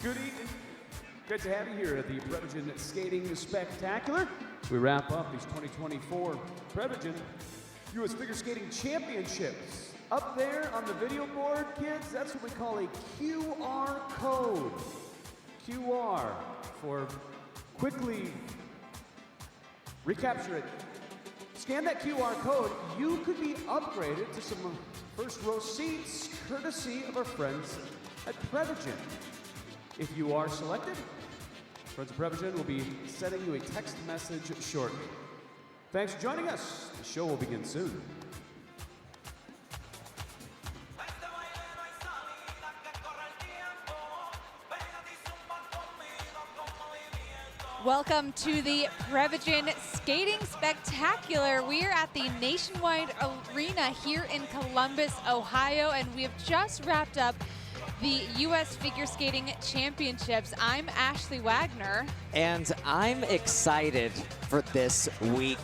Good evening. Good to have you here at the Prevagen Skating Spectacular. As we wrap up these 2024 Prevagen U.S. Figure Skating Championships. Up there on the video board, kids, that's what we call a QR code. QR for quickly recapture it. Scan that QR code, you could be upgraded to some first row seats courtesy of our friends at Prevagen. If you are selected, Friends of Prevagen will be sending you a text message shortly. Thanks for joining us. The show will begin soon. Welcome to the Prevagen Skating Spectacular. We are at the Nationwide Arena here in Columbus, Ohio, and we have just wrapped up the U.S. Figure Skating Championships. I'm Ashley Wagner. And I'm excited for this week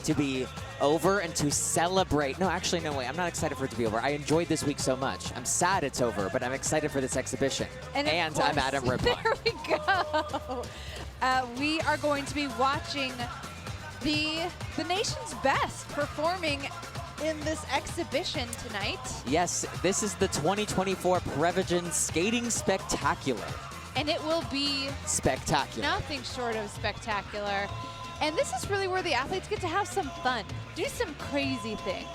to be over and to celebrate. No, actually, no way. I'm not excited for it to be over. I enjoyed this week so much. I'm sad it's over, but I'm excited for this exhibition. And I'm Adam Rippon. There we go. We are going to be watching the nation's best performing in this exhibition tonight. Yes, this is the 2024 Prevagen Skating Spectacular. And it will be spectacular. Nothing short of spectacular. And this is really where the athletes get to have some fun, do some crazy things.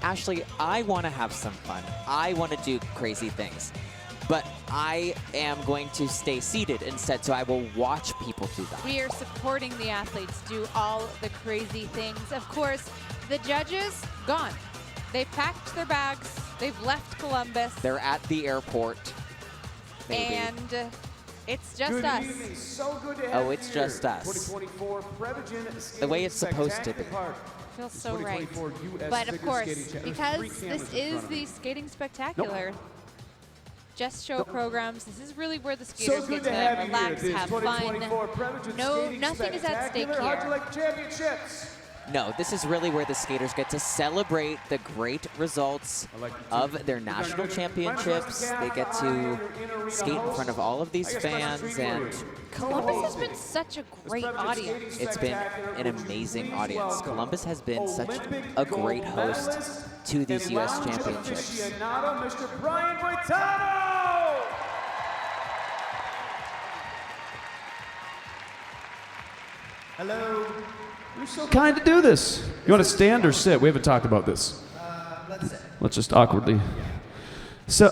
Ashley, I want to have some fun. I want to do crazy things. But I am going to stay seated instead, so I will watch people do that. We are supporting the athletes do all the crazy things. Of course, the judges, gone. They've packed their bags. They've left Columbus. They're at the airport. Maybe. And it's just us. Evening. So good to have oh, it's just us. 2024 Prevagen the way it's supposed to be. Feels so right. But of course, because this is the Skating Spectacular, just show programs. This is really where the skaters get to relax, have fun. No, nothing is at stake here. How'd you like the championships? No, this is really where the skaters get to celebrate the great results of their national championships. They get to skate in front of all of these fans, and Columbus has been such a great audience. It's been an amazing audience. Columbus has been such a great host to these U.S. championships. Mr. Brian Hello. You're so kind to do this. You want to stand or sit? We haven't talked about this. Let's sit. Let's just awkwardly. So,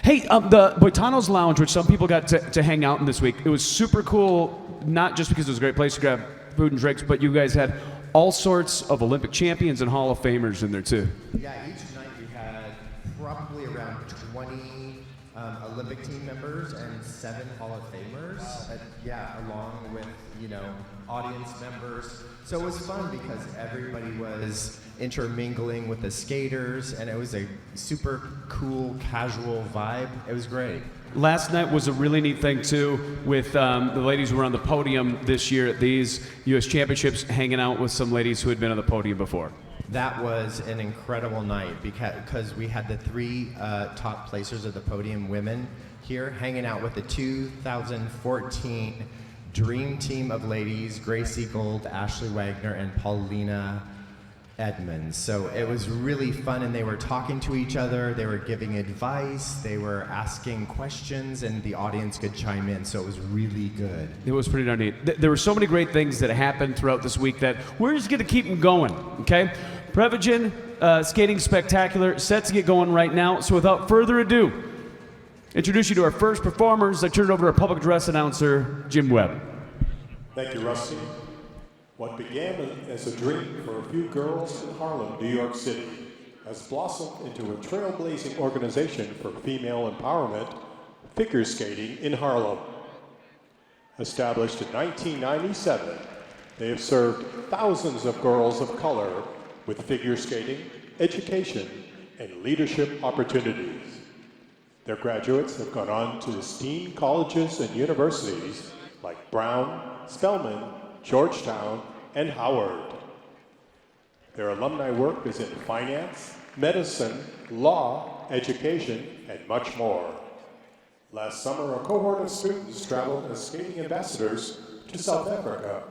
hey, the Boitano's Lounge, which some people got to hang out in this week, it was super cool, not just because it was a great place to grab food and drinks, but you guys had all sorts of Olympic champions and Hall of Famers in there, too. Yeah, each night we had probably around 20 Olympic team members and 7 Hall of Famers. Along with, audience members. So it was fun because everybody was intermingling with the skaters, and it was a super cool, casual vibe. It was great. Last night was a really neat thing, too, with the ladies who were on the podium this year at these U.S. Championships, hanging out with some ladies who had been on the podium before. That was an incredible night because we had the 3 top placers of the podium women here hanging out with the 2014 Dream Team of ladies, Gracie Gold, Ashley Wagner, and Paulina Edmonds. So it was really fun, and they were talking to each other, they were giving advice, they were asking questions, and the audience could chime in, so it was really good. It was pretty darn neat. There were so many great things that happened throughout this week that we're just going to keep them going, okay? Prevagen Skating Spectacular set to get going right now, so without further ado, introduce you to our first performers. I turn it over to our public address announcer, Jim Webb. Thank you, Rusty. What began as a dream for a few girls in Harlem, New York City, has blossomed into a trailblazing organization for female empowerment, figure skating in Harlem. Established in 1997, they have served thousands of girls of color with figure skating, education, and leadership opportunities. Their graduates have gone on to esteemed colleges and universities like Brown, Spelman, Georgetown, and Howard. Their alumni work is in finance, medicine, law, education, and much more. Last summer, a cohort of students traveled as skating ambassadors to South Africa.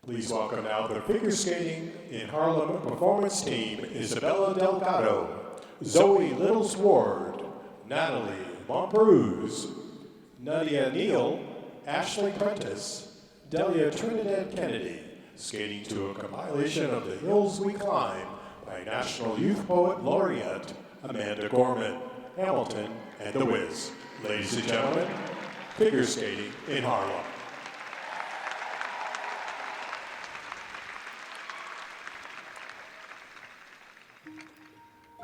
Please welcome now the figure skating in Harlem performance team, Isabella Delgado, Zoe Littles-Ward, Natalie Montbruz, Nadia Neal, Ashley Prentice, Delia Trinidad Kennedy, skating to a compilation of The Hills We Climb by National Youth Poet Laureate Amanda Gorman, Hamilton, and The Wiz. Ladies and gentlemen, figure skating in Harlem.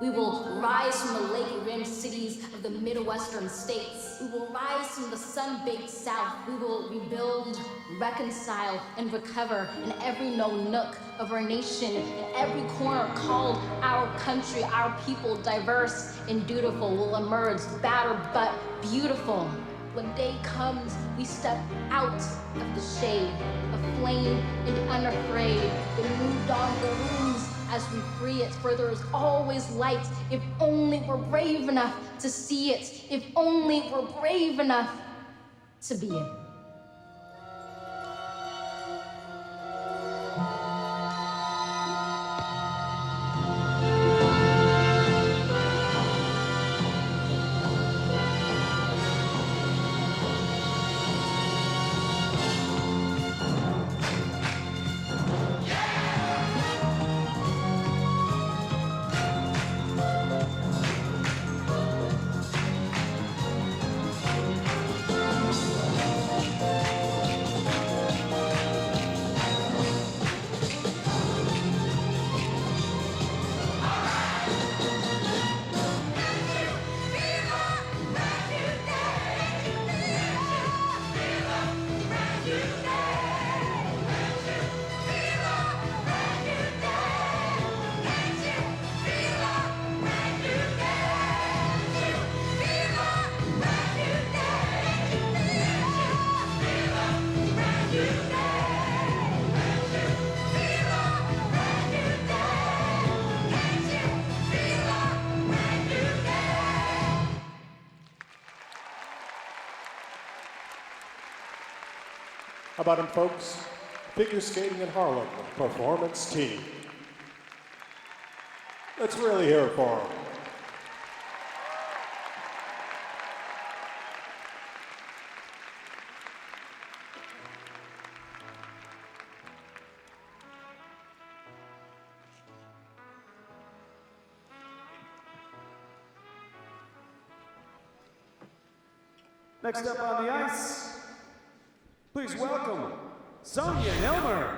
We will rise from the lake-rimmed cities of the Midwestern states. We will rise from the sun-baked South. We will rebuild, reconcile, and recover in every nook of our nation, in every corner called our country. Our people, diverse and dutiful, will emerge, battered but beautiful. When day comes, we step out of the shade, aflame and unafraid. The new dawn blooms as we free it, for there is always light, if only we're brave enough to see it, if only we're brave enough to be it. How about them, folks? Figure skating in Harlem performance team. Let's really hear it for them. Next up on the ice, please welcome Sonja Hilmer.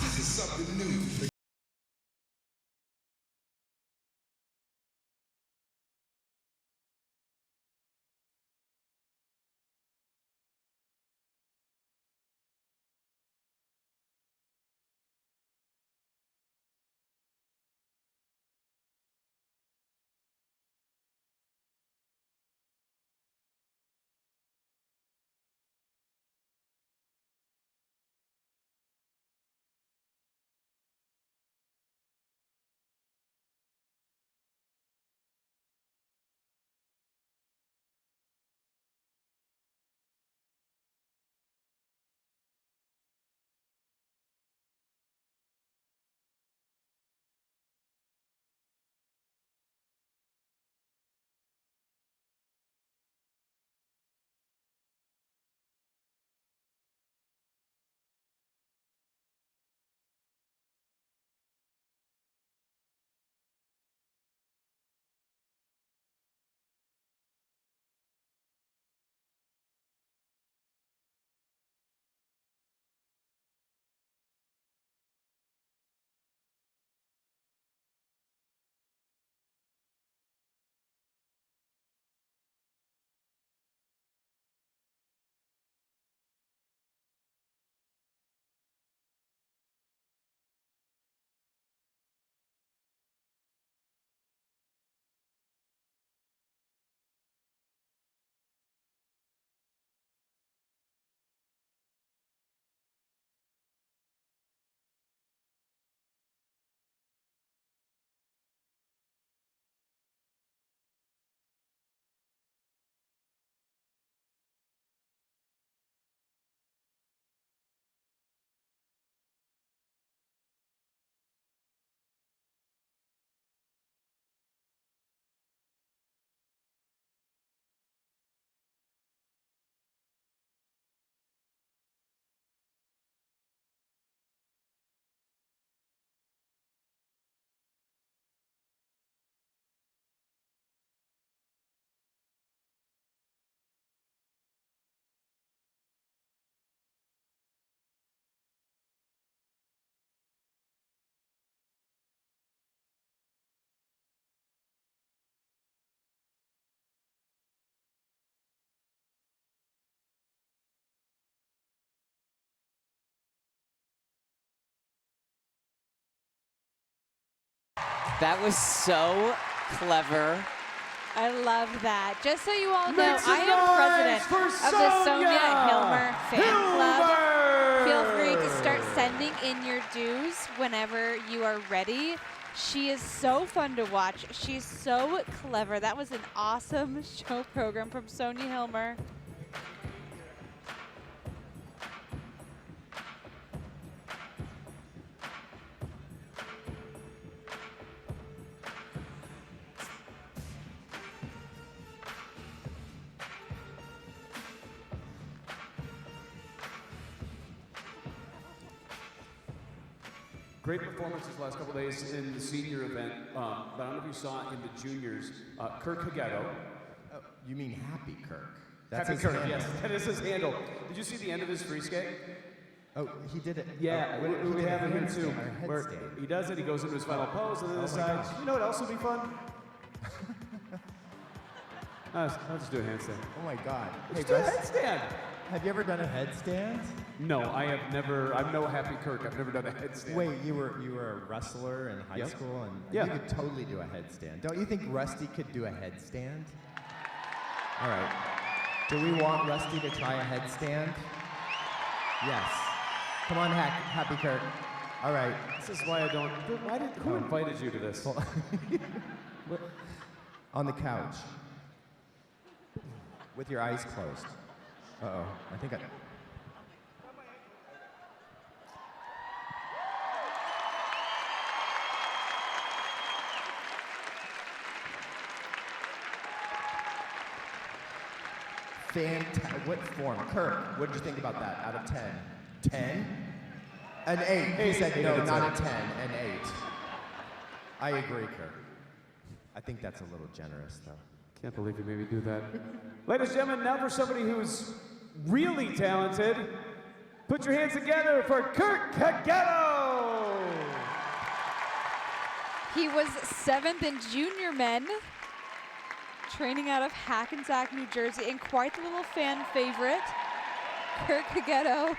This is something new. That was so clever. I love that. Just so you all know, Make some I am noise president for of the Sonja Sonja Hilmer fan club. Feel free to Hilmer. start sending in your dues whenever you are ready. She is so fun to watch. She's so clever. That was an awesome show program from Sonja Hilmer. Great performances last couple days in the senior event, but I don't know if you saw it in the juniors. Kirk Haugeto. Oh, you mean Happy Kirk? Happy his Kirk, handle. yes. That is his handle. Did you see the end of his free skate? Oh, he did it. Yeah, oh, we did have a it here handstand too. or a Where headstand. he does it, he goes into his final pose, and then Oh my decides, gosh. you know what else would be fun? I'll just do a handstand. Oh my God. Hey, Just do a Russ, headstand. have you ever done a headstand? No, I have never. I'm no Happy Kirk. I've never done a headstand. Wait, you were a wrestler in high Yeah. school, and Yeah. you could totally do a headstand. Don't you think Rusty could do a headstand? All right. Do we want Rusty to try a headstand? Yes. Come on, Happy Kirk. All right. This is why I don't. Who invited you to this? On the couch. With your eyes closed. Uh-oh. I think I... Fantastic. What form? Kirk, what did you think about that out of 10? 10? An 8. He said no, not a 10, an 8. I agree, Kirk. I think that's a little generous, though. Can't believe you made me do that. Ladies and gentlemen, now for somebody who's really talented, put your hands together for Kirk Haugeto! He was 7th in junior men, training out of Hackensack, New Jersey, and quite the little fan favorite, Kirk Haugeto.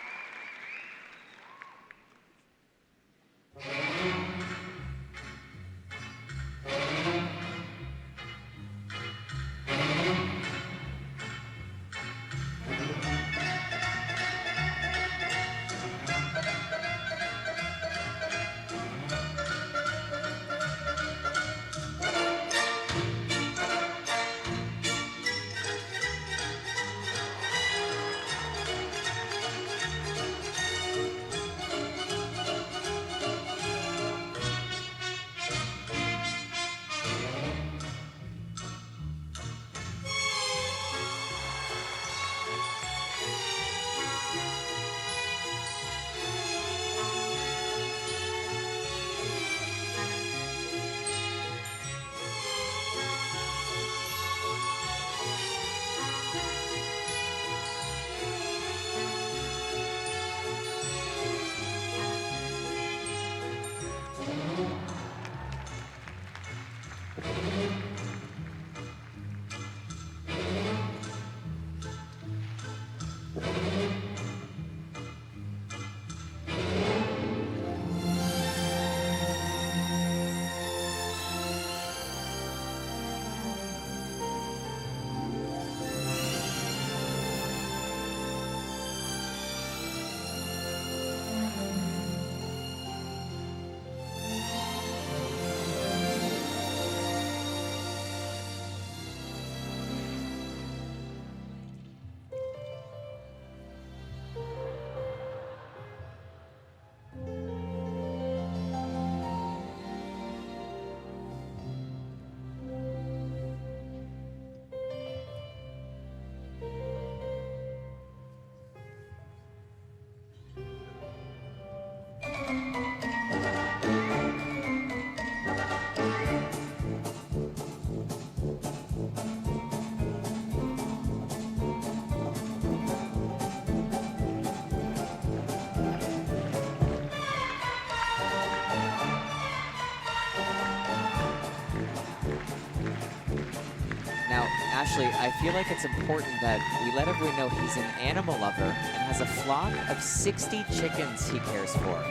Ashley, I feel like it's important that we let everyone know he's an animal lover and has a flock of 60 chickens he cares for.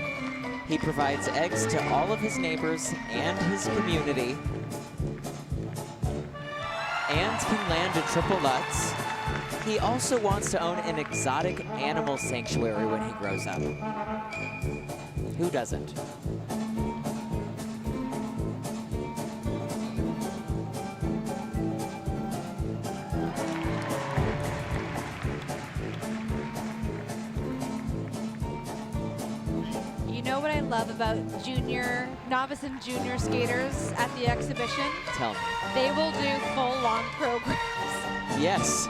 He provides eggs to all of his neighbors and his community, and can land a triple Lutz. He also wants to own an exotic animal sanctuary when he grows up. Who doesn't? You know what I love about novice and junior skaters at the exhibition? Tell me. They will do full long programs. Yes.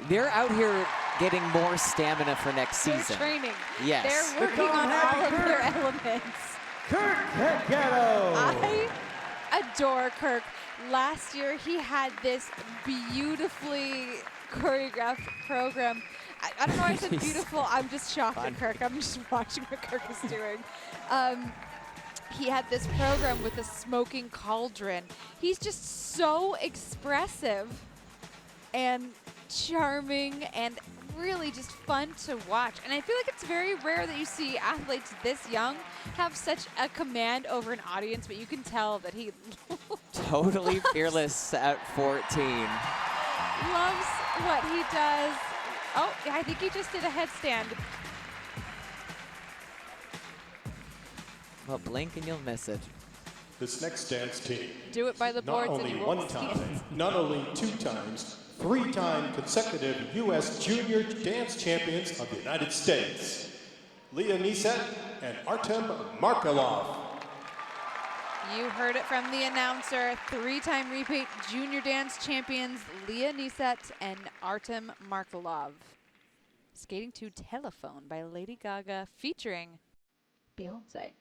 They're out here getting more stamina for next They're season. training. Yes. They're working on all of their elements. Kirk Haugeto. I adore Kirk. Last year, he had this beautifully choreographed program. I don't know why I said beautiful. I'm just shocked at Kirk. I'm just watching what Kirk is doing. He had this program with a smoking cauldron. He's just so expressive and charming and really just fun to watch. And I feel like it's very rare that you see athletes this young have such a command over an audience, but you can tell that he Totally fearless at 14. loves what he does. Oh, I think he just did a headstand. Well, blink and you'll miss it. This next dance team, Do it by the not boards and only you one won't see time, it. not only 2 times, 3-time consecutive U.S. Junior Dance Champions of the United States, Neset and Markelov. You heard it from the announcer. 3-time repeat junior dance champions Neset and Markelov. Skating to Telephone by Lady Gaga featuring Beyonce.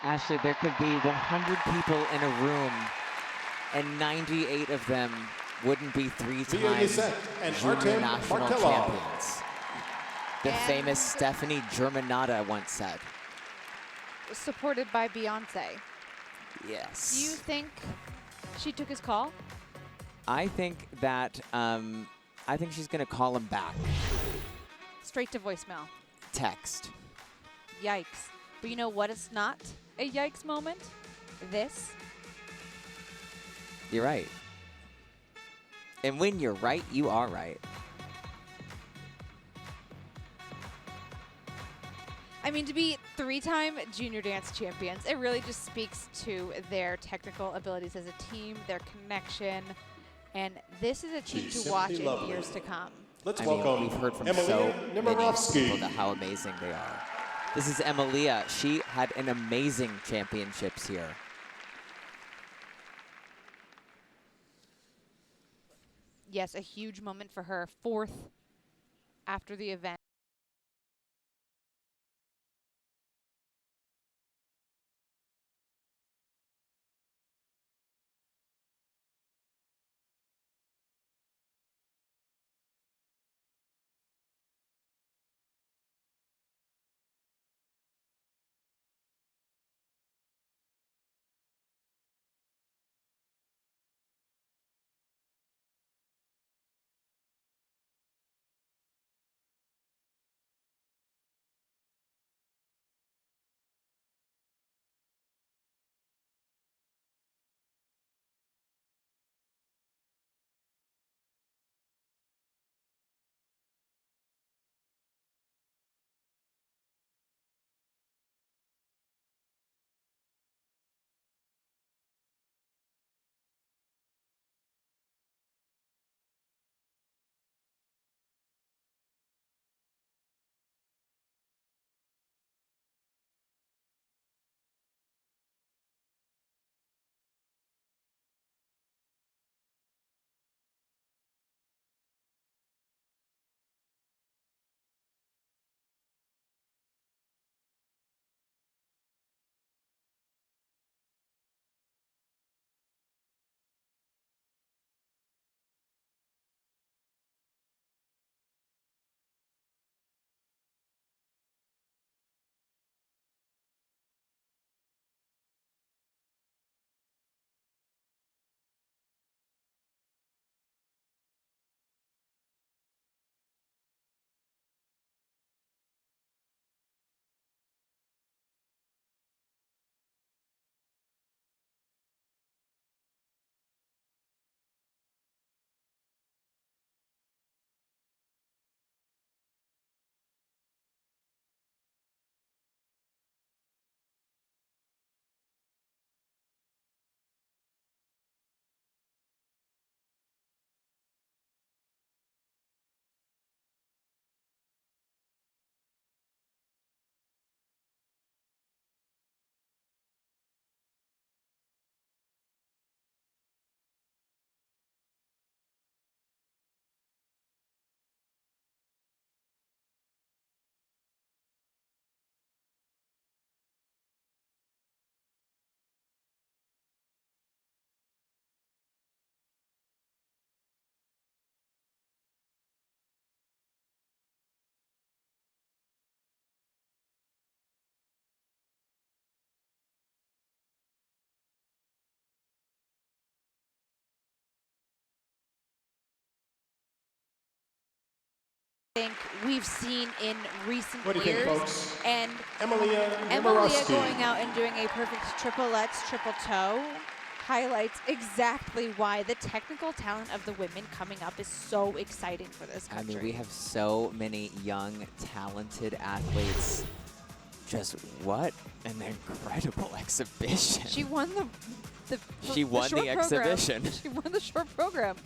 Ashley, there could be 100 people in a room, and 98 of them wouldn't be 3-time Neset and junior national Markelov. champions. The famous Stephanie Germanata once said. Supported by Beyonce. Yes. Do you think she took his call? I think that, I think she's going to call him back. Straight to voicemail. Text. Yikes. But you know what is not a yikes moment? This. You're right. And when you're right, you are right. I mean, to be 3-time junior dance champions, it really just speaks to their technical abilities as a team, their connection, and this is a team She's to watch simply in lovely. years to come. Let's I mean, welcome we've heard from Emilia so many Nemirovsky. people about how amazing they are. This is Emilia. She had an amazing championships here. Yes, a huge moment for her. 4th after the event. Think we've seen in recent What do you think, years. folks? And Emilia Emilia Nemirovsky. going out and doing a perfect triplets, triple toe highlights exactly why the technical talent of the women coming up is so exciting for this I country. mean, we have so many young, talented athletes. Just what an incredible exhibition. She won She won short the program. exhibition. She won the short program.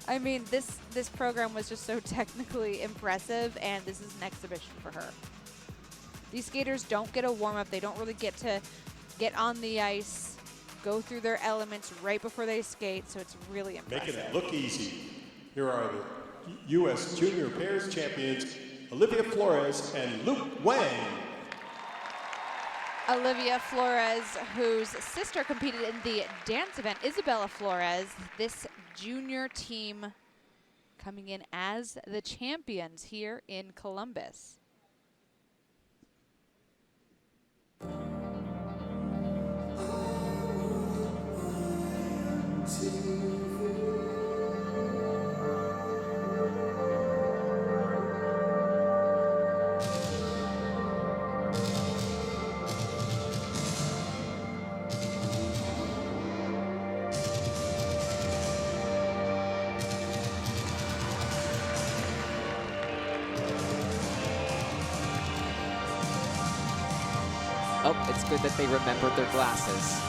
I mean, this program was just so technically impressive, and this is an exhibition for her. These skaters don't get a warm-up. They don't really get to get on the ice, go through their elements right before they skate, so it's really impressive. Making it look easy. Here are the U.S. Junior Pairs champions, Olivia Flores and Luke Wang. Olivia Flores, whose sister competed in the dance event, Isabella Flores, this junior team coming in as the champions here in Columbus. Oh, it's good that they remembered their glasses.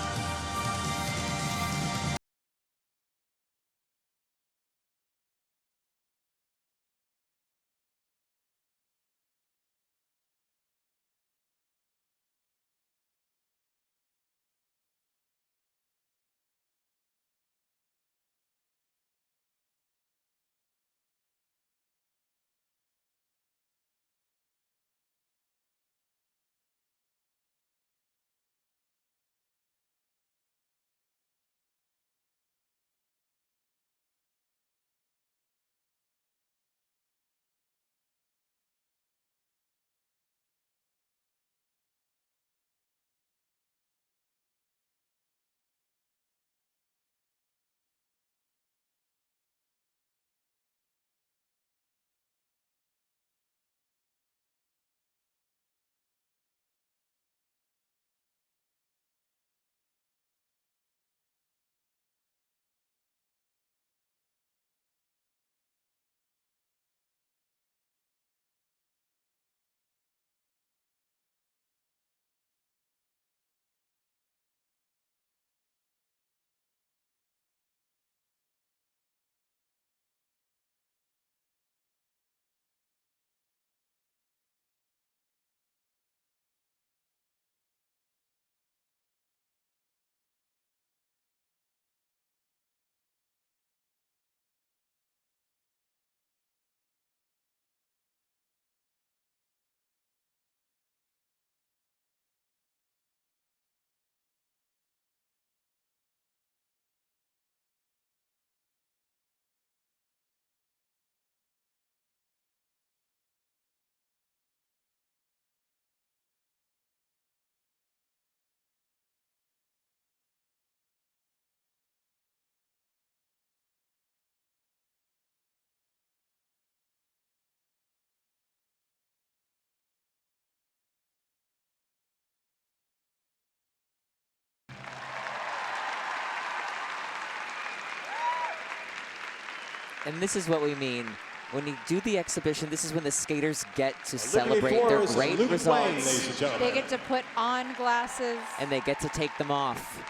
And this is what we mean. When you do the exhibition, this is when the skaters get to celebrate their great results. They get to put on glasses. And they get to take them off.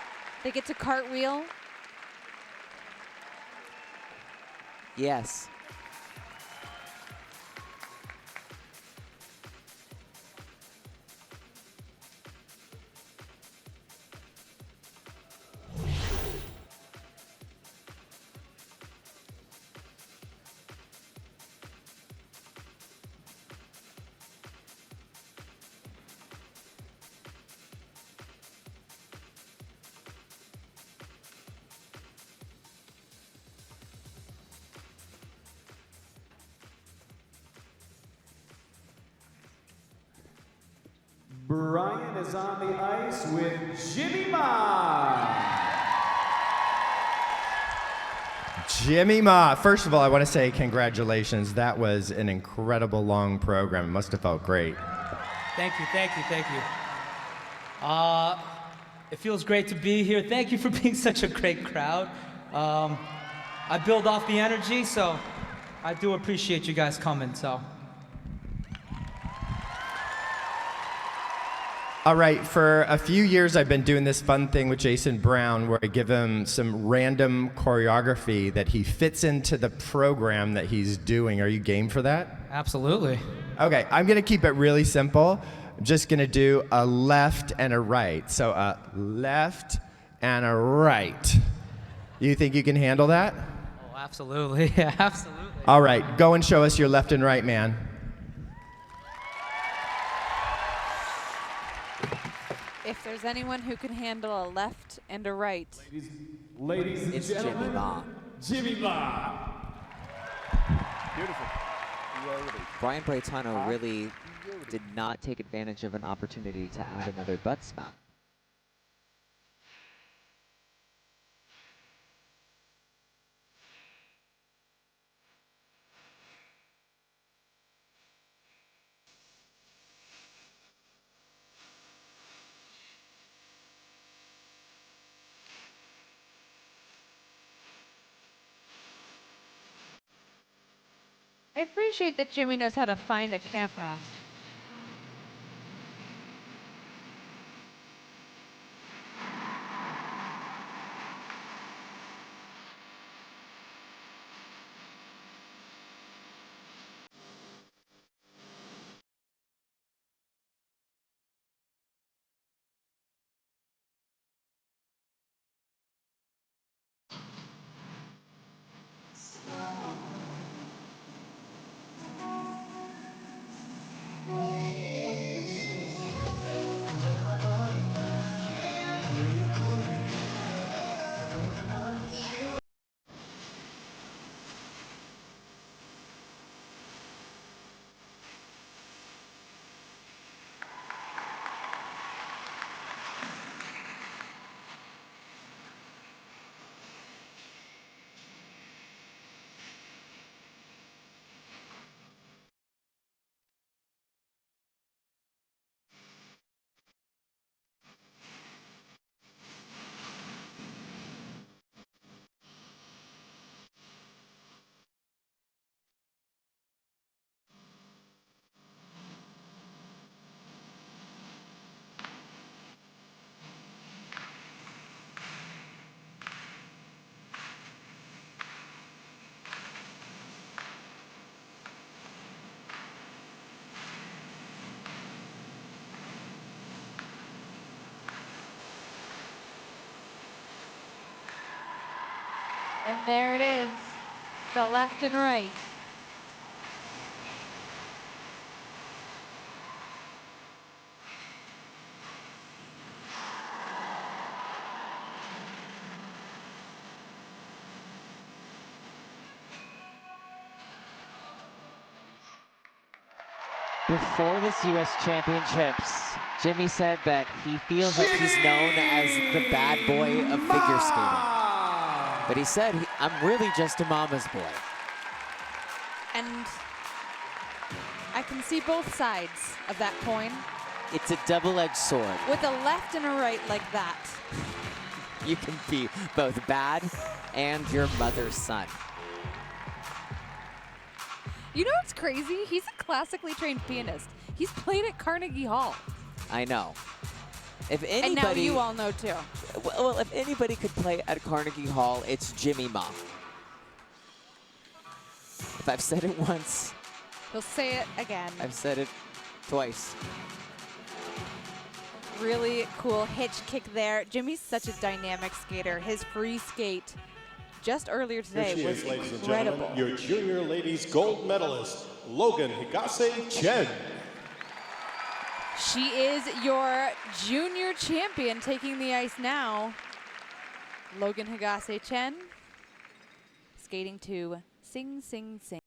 They get to cartwheel. Yes. Brian is on the ice with Jimmy Ma. Jimmy Ma. First of all, I want to say congratulations. That was an incredible long program. It must have felt great. Thank you, thank you, thank you. It feels great to be here. Thank you for being such a great crowd. I build off the energy, so I do appreciate you guys coming, so. All right, for a few years I've been doing this fun thing with Jason Brown where I give him some random choreography that he fits into the program that he's doing. Are you game for that? Absolutely. Okay, I'm gonna keep it really simple. I'm just gonna do a left and a right. So a left and a right. You think you can handle that? Oh, absolutely, yeah, absolutely. All right, go and show us your left and right, man. If there's anyone who can handle a left and a right. Ladies and It's gentlemen, Jimmy Ma. Jimmy Ma. Beautiful. Brian Braitano really did not take advantage of an opportunity to add another butt spot. I appreciate that Jimmy knows how to find a camera. There it is, the left and right. Before this U.S. Championships, Jimmy said that he feels like he's known as the bad boy of figure skating. But he said, I'm really just a mama's boy. And I can see both sides of that coin. It's a double-edged sword. With a left and a right like that. You can be both bad and your mother's son. You know what's crazy? He's a classically trained pianist. He's played at Carnegie Hall. I know. If anybody, and now you all know too. Well, if anybody could play at Carnegie Hall, it's Jimmy Ma. If I've said it once, He'll say it again. I've said it twice. Really cool hitch kick there. Jimmy's such a dynamic skater. His free skate just earlier today Here she was is, ladies and incredible. gentlemen, your junior ladies gold medalist, Logan Higase-Chen. She is your junior champion taking the ice now. Logan Higase-Chen skating to Sing, Sing, Sing.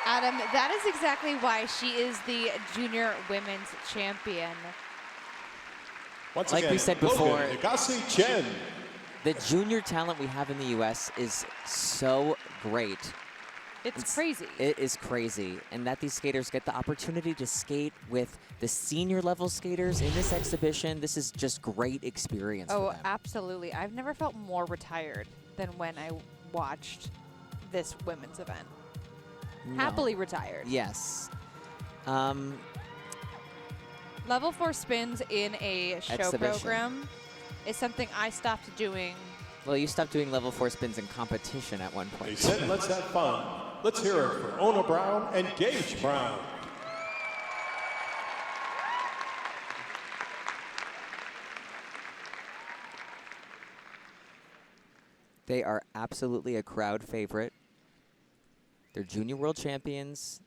Adam, that is exactly why she is the junior women's champion. Once Like again, we said before, Logan Higase-Chen. the junior talent we have in the U.S. is so great. It's crazy. It is crazy. And that these skaters get the opportunity to skate with the senior level skaters in this exhibition, this is just great experience for Oh, them. absolutely. I've never felt more retired than when I watched this women's event. No. Happily retired. Yes. Level 4 spins in a show Exhibition. program is something I stopped doing. Well, you stopped doing level 4 spins in competition at one They point. said, let's have fun. Let's hear it for Ona Brown and Gage Brown. They are absolutely a crowd favorite. They're junior world champions.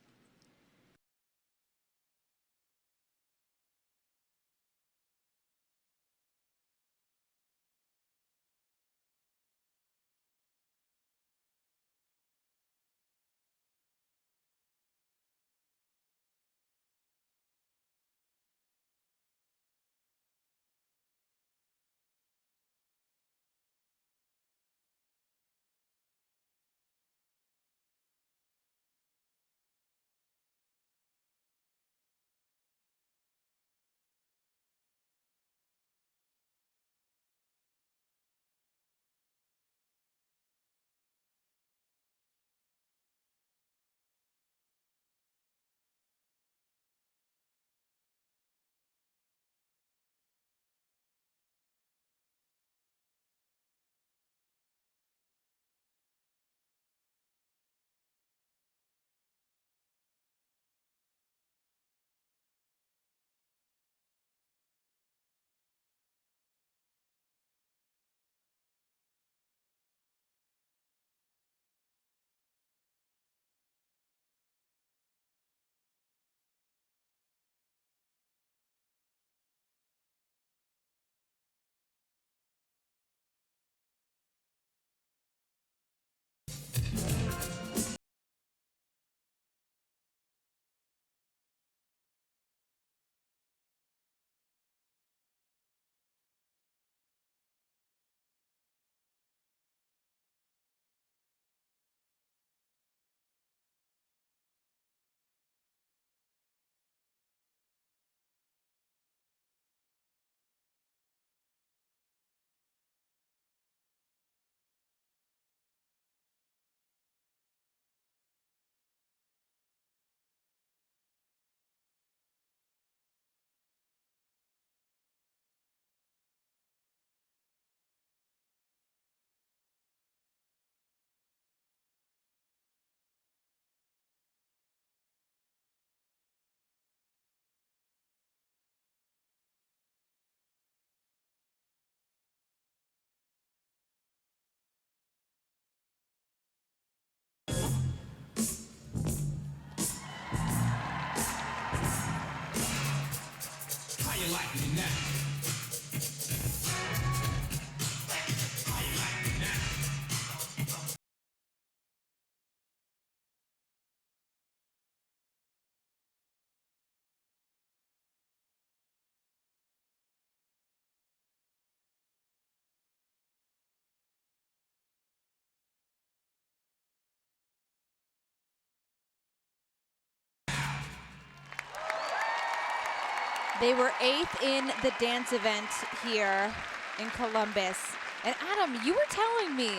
They were 8th in the dance event here in Columbus. And Adam, you were telling me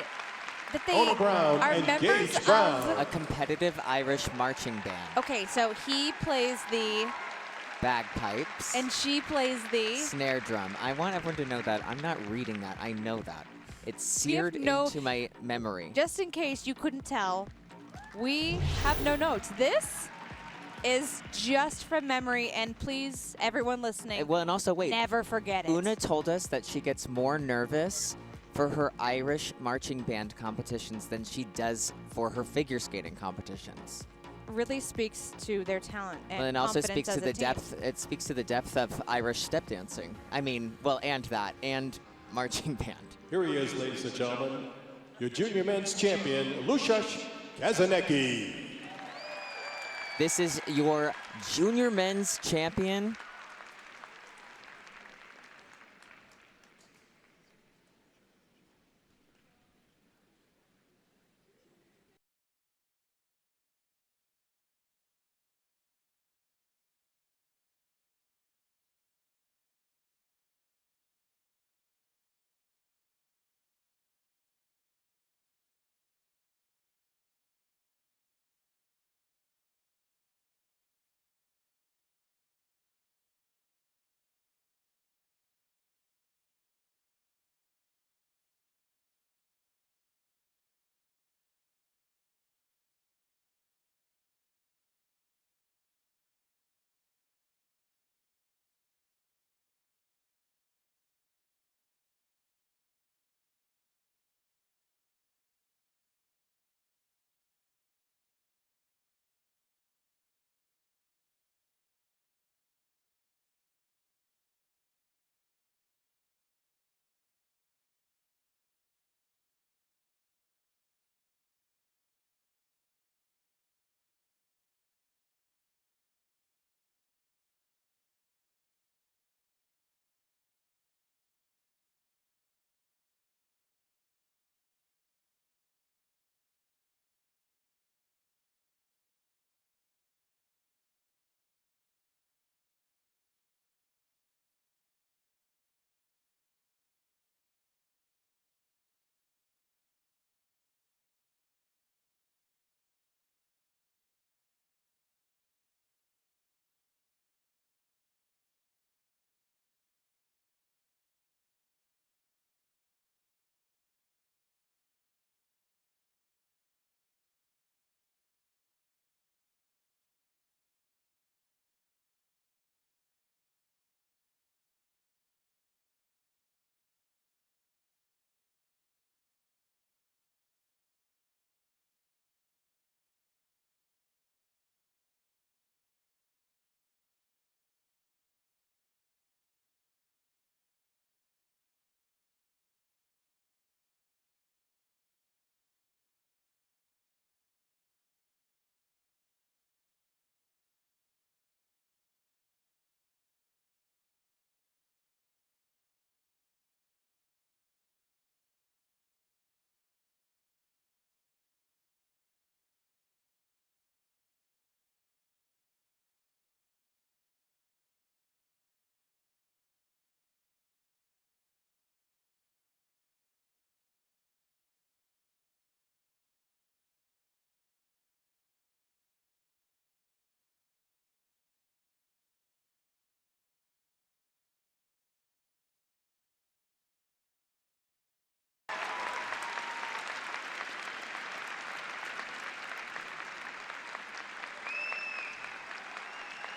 that they Ona Brown are and members Gage Brown. A competitive Irish marching band. Okay, so he plays the Bagpipes. and she plays the Snare drum. I want everyone to know that. I'm not reading that. I know that. It's We have seared no- into my memory. Just in case you couldn't tell, we have no notes. This is just from memory, and please, everyone listening, Well, and also, wait. never forget it. Una told us that she gets more nervous for her Irish marching band competitions than she does for her figure skating competitions. Really speaks to their talent and And also confidence speaks as to a the team. depth. It speaks to the depth of Irish step dancing. I mean, well, and that, and marching band. Here he is, ladies and gentlemen, your junior men's champion, Lucius Kazanecki. This is your junior men's champion.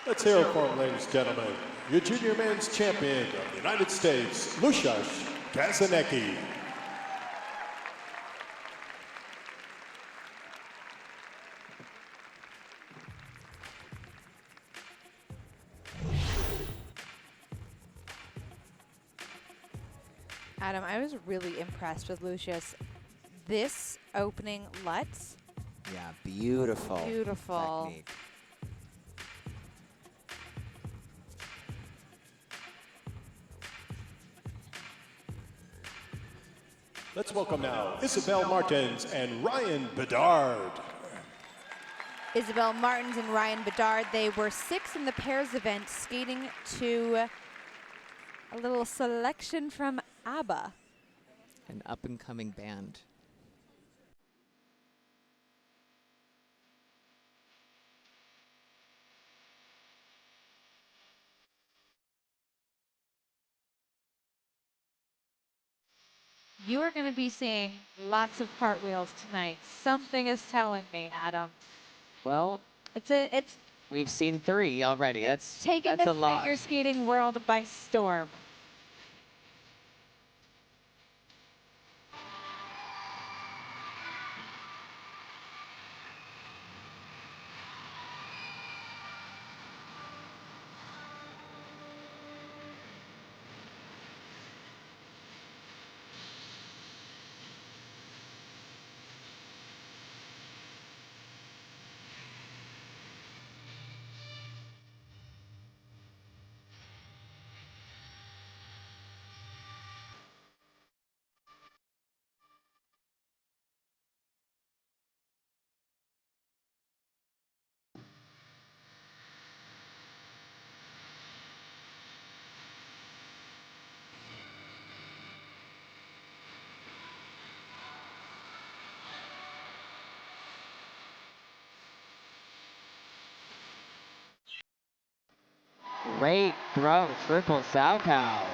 Let's hear it for him, ladies and gentlemen. Your junior men's champion of the United States, Lucius Kazanecki. Adam, I was really impressed with Lucius. This opening Lutz, Yeah, beautiful. beautiful. Technique. Let's welcome now Isabel Martins and Ryan Bedard. Isabel Martins and Ryan Bedard, they were 6th in the pairs event, skating to a little selection from ABBA. An up-and-coming band. You are going to be seeing lots of cartwheels tonight. Something is telling me, Adam. Well, It's we've seen 3 already. That's taking a the lot. figure skating world by storm. Great throw, triple Salchow.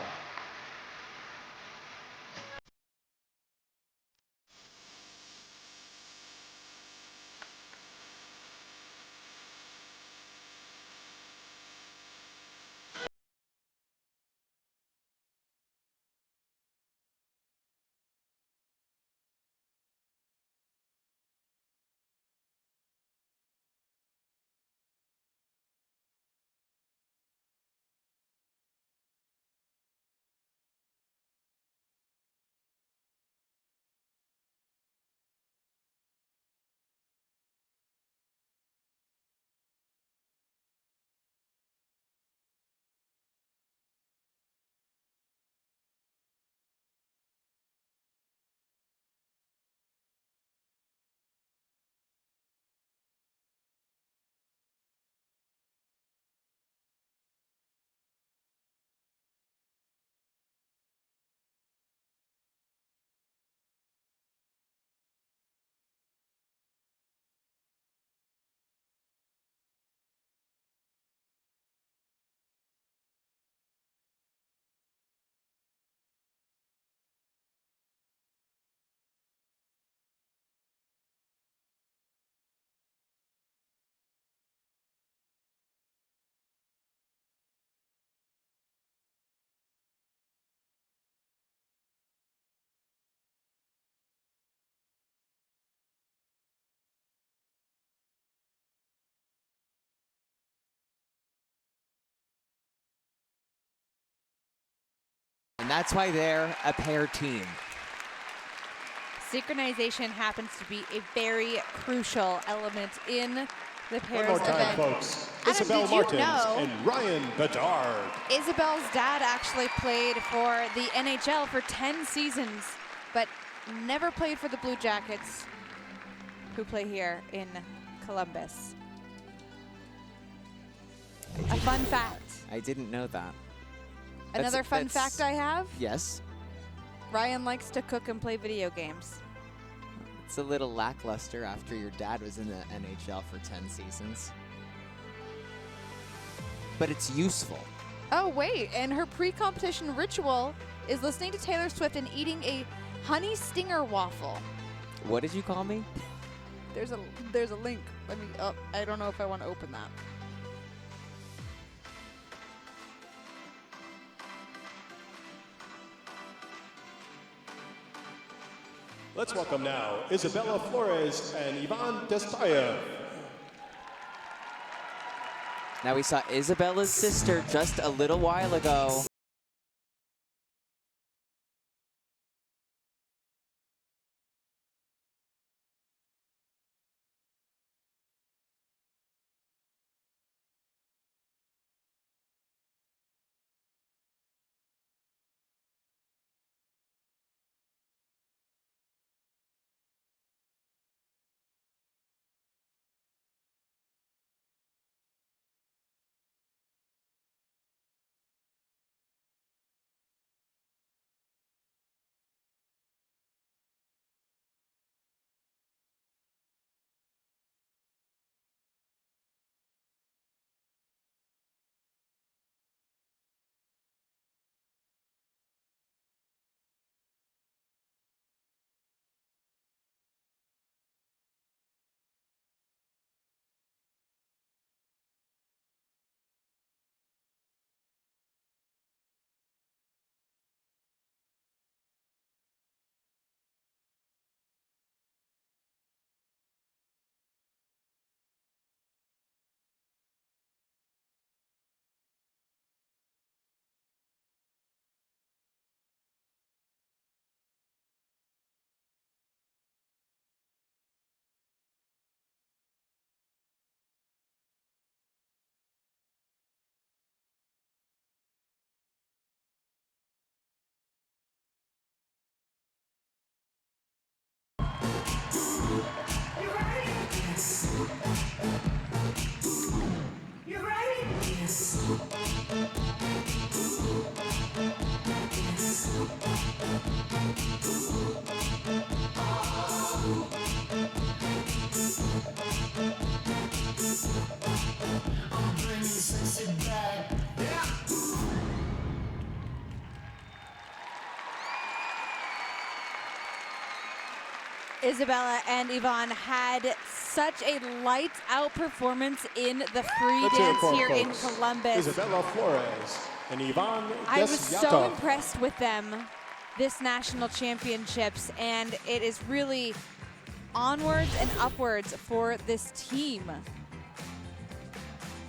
And that's why they're a pair team. Synchronization happens to be a very crucial element in the One pairs more time, event. folks. Adam, Isabel did you Martins know and Ryan Bedard. Isabel's dad actually played for the NHL for 10 seasons, but never played for the Blue Jackets, who play here in Columbus. A fun fact. I didn't know that. Another fun fact I have, Yes. Ryan likes to cook and play video games. It's a little lackluster after your dad was in the NHL for 10 seasons. But it's useful. Oh, wait, and her pre-competition ritual is listening to Taylor Swift and eating a honey stinger waffle. What did you call me? There's a link. Let me, I don't know if I want to open that. Let's welcome now Isabella Flores and Ivan Desyatov. Now we saw Isabella's sister just a little while ago. Isabella and Yvonne had such a lights-out performance in the free Let's hear it dance for 'em, here in folks. Columbus. Isabella Flores and Ivan I was so Desyatov. impressed with them this national championships, and it is really onwards and upwards for this team.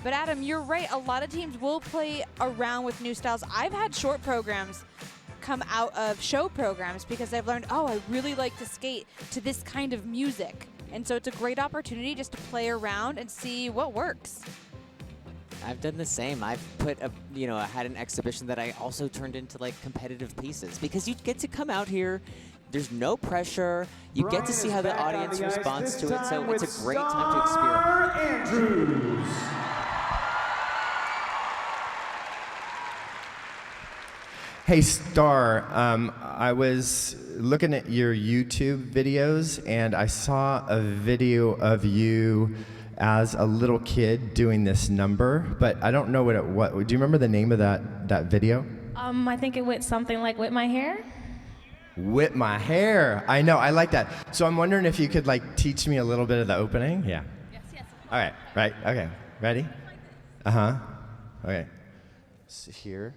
But Adam, you're right. A lot of teams will play around with new styles. I've had short programs come out of show programs because I've learned, oh, I really like to skate to this kind of music. And so it's a great opportunity just to play around and see what works. I've done the same. I've put a, I had an exhibition that I also turned into like competitive pieces because you get to come out here. There's no pressure. You get to see how the audience responds to it. So it's a great time to experiment. Starr Andrews. Hey, Starr, I was looking at your YouTube videos, and I saw a video of you as a little kid doing this number, but I don't know what do you remember the name of that video? I think it went something like Whip My Hair. Whip My Hair. I know, I like that. So I'm wondering if you could like teach me a little bit of the opening? Yeah. Yes. All right, okay. Ready? Uh-huh. Okay. So here.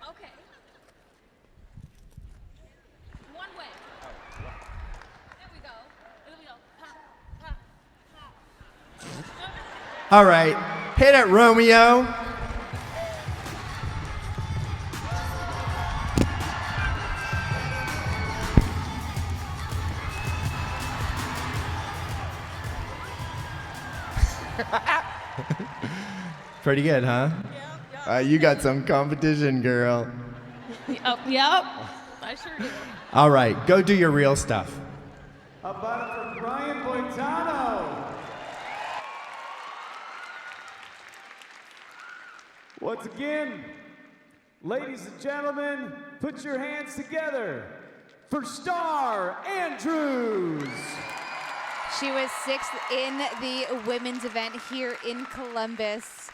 Okay. One way. There we go. Ha, ha. All right, hit it, Romeo. Pretty good, huh? Yep. You got some competition, girl. Yep. I sure do. All right, go do your real stuff. A button for Brian Boitano. Once again, ladies and gentlemen, put your hands together for Starr Andrews. She was 6th in the women's event here in Columbus.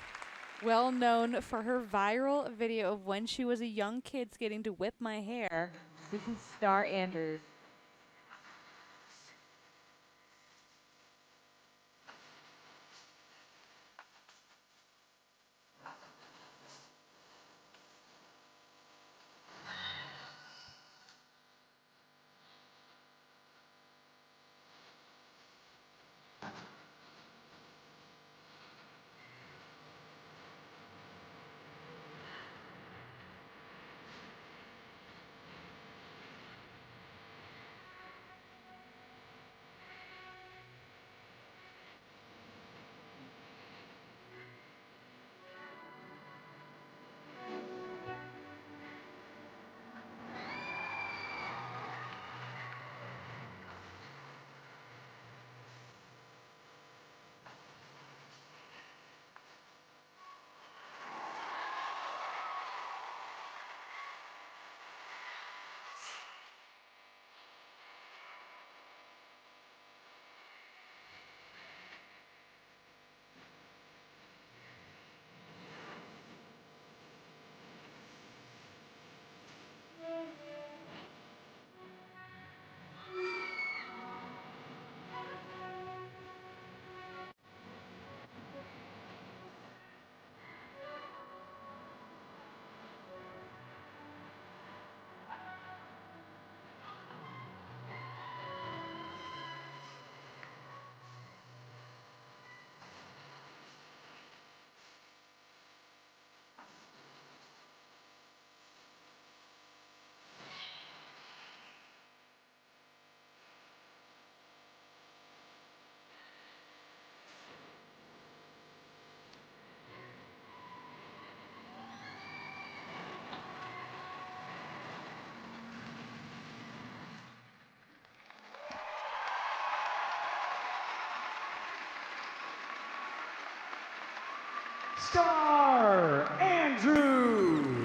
Well known for her viral video of when she was a young kid skating to Whip My Hair. This is Starr Andrews. Starr Andrews.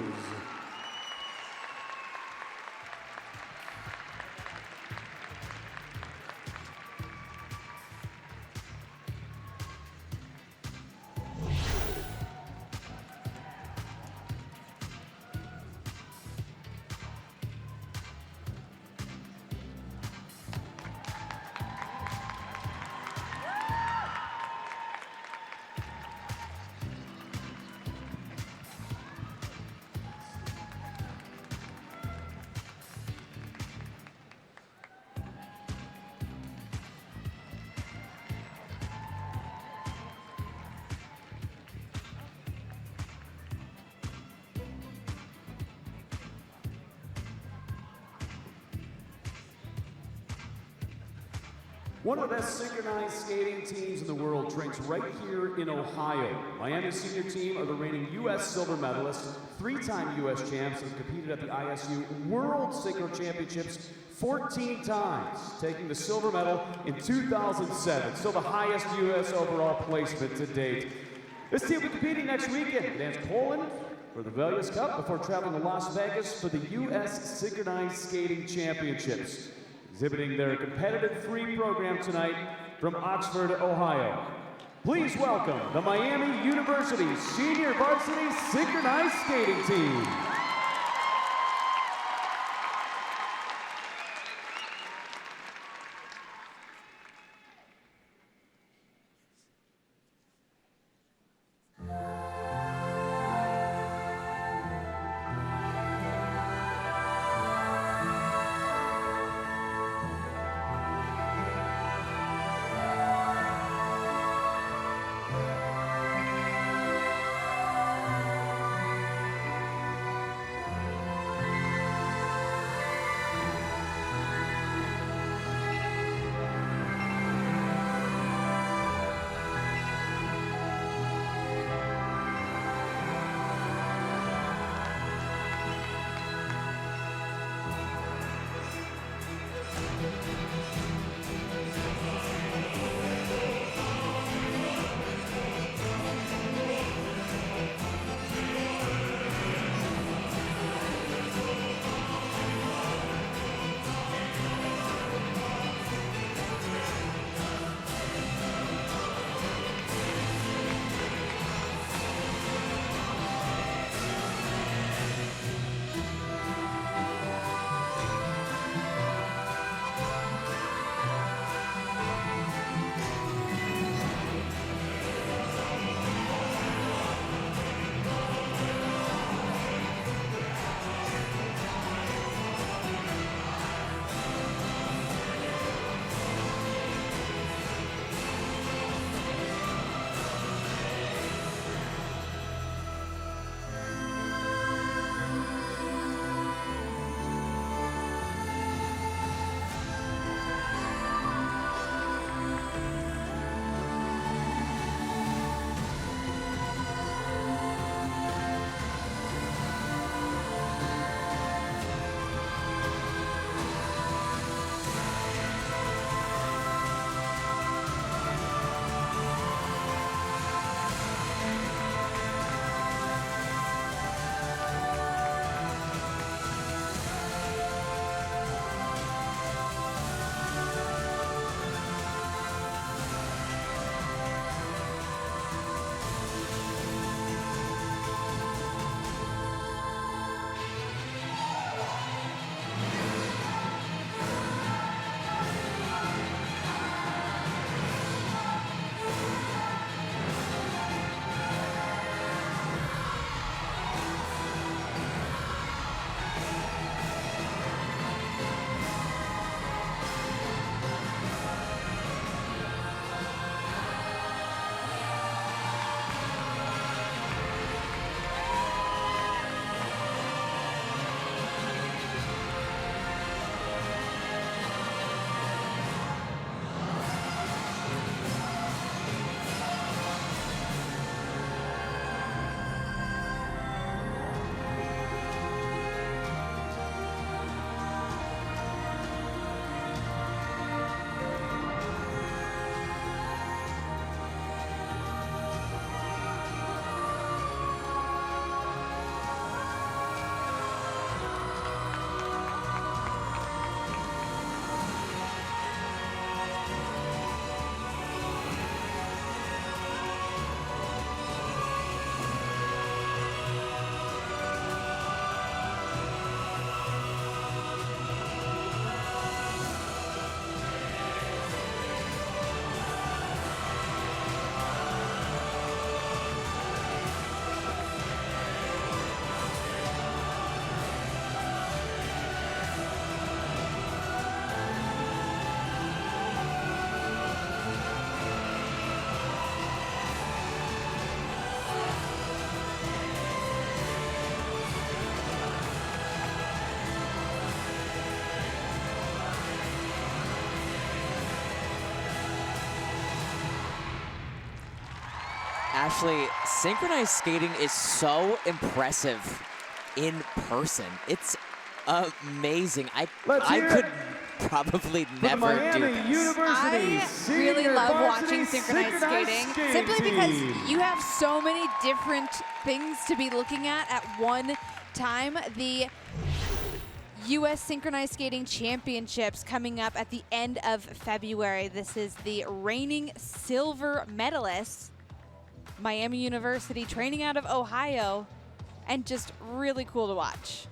One of the best synchronized skating teams in the world trains right here in Ohio. Miami's senior team are the reigning U.S. silver medalists, three-time U.S. champs, and competed at the ISU World Synchro Championships 14 times, taking the silver medal in 2007, still the highest U.S. overall placement to date. This team will be competing next weekend against Poland for the Vegas Cup before traveling to Las Vegas for the U.S. Synchronized Skating Championships. Exhibiting their competitive free program tonight from Oxford, Ohio. Please welcome the Miami University Senior Varsity Synchronized Skating Team. Ashley, synchronized skating is so impressive in person. It's amazing. I could probably never do this. I really love watching synchronized skating simply because you have so many different things to be looking at one time. The U.S. Synchronized Skating Championships coming up at the end of February. This is the reigning silver medalists, Miami University, training out of Ohio, and just really cool to watch.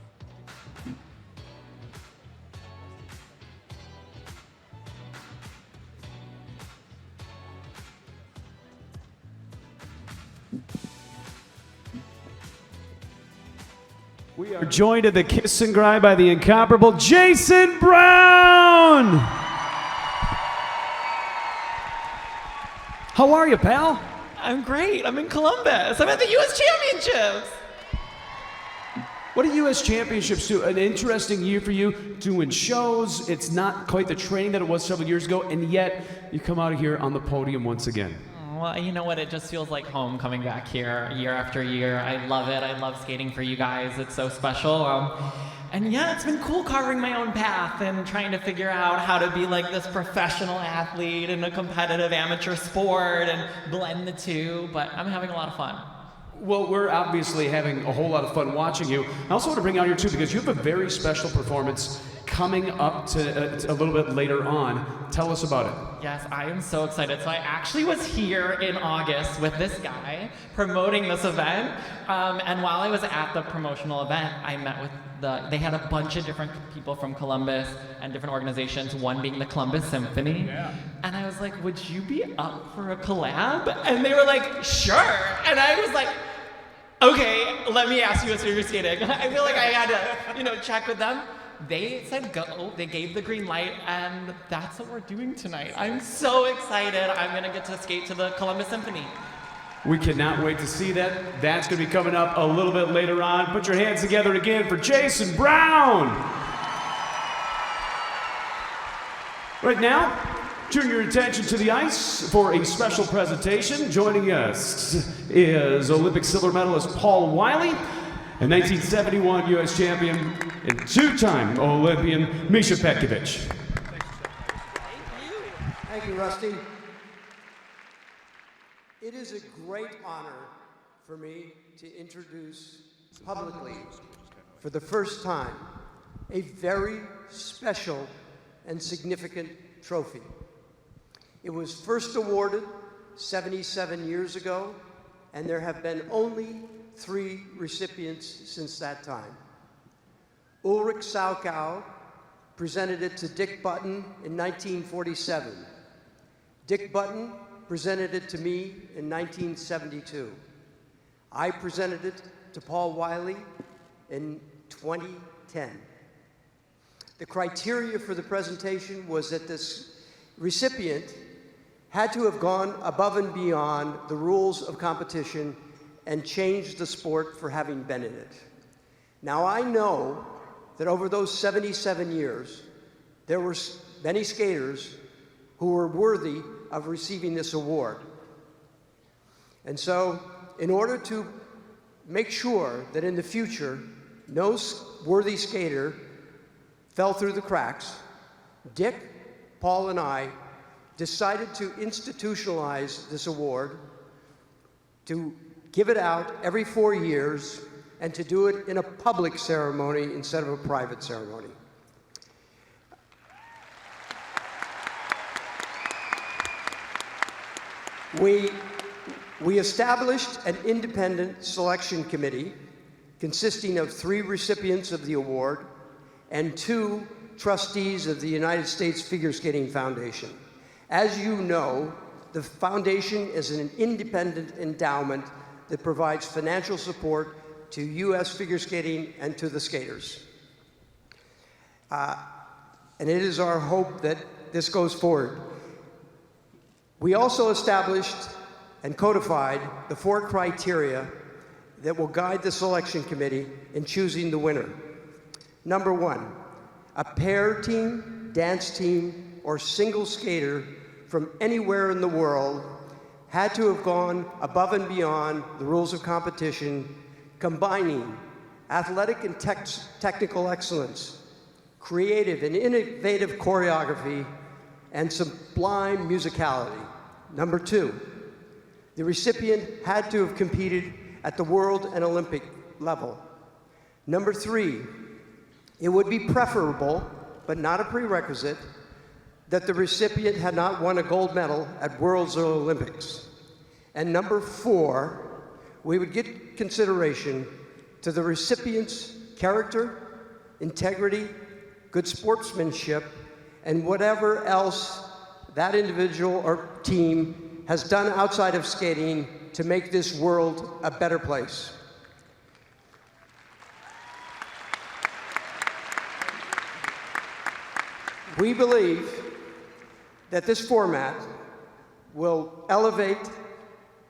We are joined at the kiss and cry by the incomparable Jason Brown. How are you, pal? I'm great. I'm in Columbus. I'm at the U.S. Championships. What do U.S. Championships do? An interesting year for you, doing shows. It's not quite the training that it was several years ago, and yet you come out of here on the podium once again. Well, you know what? It just feels like home coming back here year after year. I love it. I love skating for you guys. It's so special. And yeah, it's been cool carving my own path and trying to figure out how to be like this professional athlete in a competitive amateur sport and blend the two. But I'm having a lot of fun. Well, we're obviously having a whole lot of fun watching you. I also want to bring out here too, because you have a very special performance coming up to a little bit later on. Tell us about it. Yes, I am so excited. So I actually was here in August with this guy promoting this event. And while I was at the promotional event, I met with they had a bunch of different people from Columbus and different organizations, one being the Columbus Symphony. Yeah. And I was like, would you be up for a collab? And they were like, sure. And I was like, okay, let me ask you a figure skating. I feel like I had to, check with them. They said go, they gave the green light, and that's what we're doing tonight. I'm so excited. I'm gonna get to skate to the Columbus Symphony. We cannot wait to see that. That's gonna be coming up a little bit later on. Put your hands together again for Jason Brown. Right now, turn your attention to the ice for a special presentation. Joining us is Olympic silver medalist Paul Wiley, a 1971 U.S. champion and two-time Olympian Misha Petkovic. Thank you, Rusty. It is a great honor for me to introduce publicly, for the first time, a very special and significant trophy. It was first awarded 77 years ago, and there have been only 3 recipients since that time. Ulrich Salchow presented it to Dick Button in 1947. Dick Button presented it to me in 1972. I presented it to Paul Wiley in 2010. The criteria for the presentation was that this recipient had to have gone above and beyond the rules of competition and changed the sport for having been in it. Now, I know that over those 77 years, there were many skaters who were worthy of receiving this award. And so, in order to make sure that in the future, no worthy skater fell through the cracks, Dick, Paul, and I decided to institutionalize this award, to give it out every 4 years, and to do it in a public ceremony instead of a private ceremony. We established an independent selection committee consisting of 3 recipients of the award and 2 trustees of the United States Figure Skating Foundation. As you know, the foundation is an independent endowment that provides financial support to U.S. figure skating and to the skaters. And it is our hope that this goes forward. We also established and codified the 4 criteria that will guide the selection committee in choosing the winner. Number 1, a pair team, dance team, or single skater from anywhere in the world had to have gone above and beyond the rules of competition, combining athletic and technical excellence, creative and innovative choreography, and sublime musicality. Number 2, the recipient had to have competed at the world and Olympic level. Number 3, it would be preferable, but not a prerequisite, that the recipient had not won a gold medal at Worlds or Olympics. And number 4, we would give consideration to the recipient's character, integrity, good sportsmanship, and whatever else that individual or team has done outside of skating to make this world a better place. We believe that this format will elevate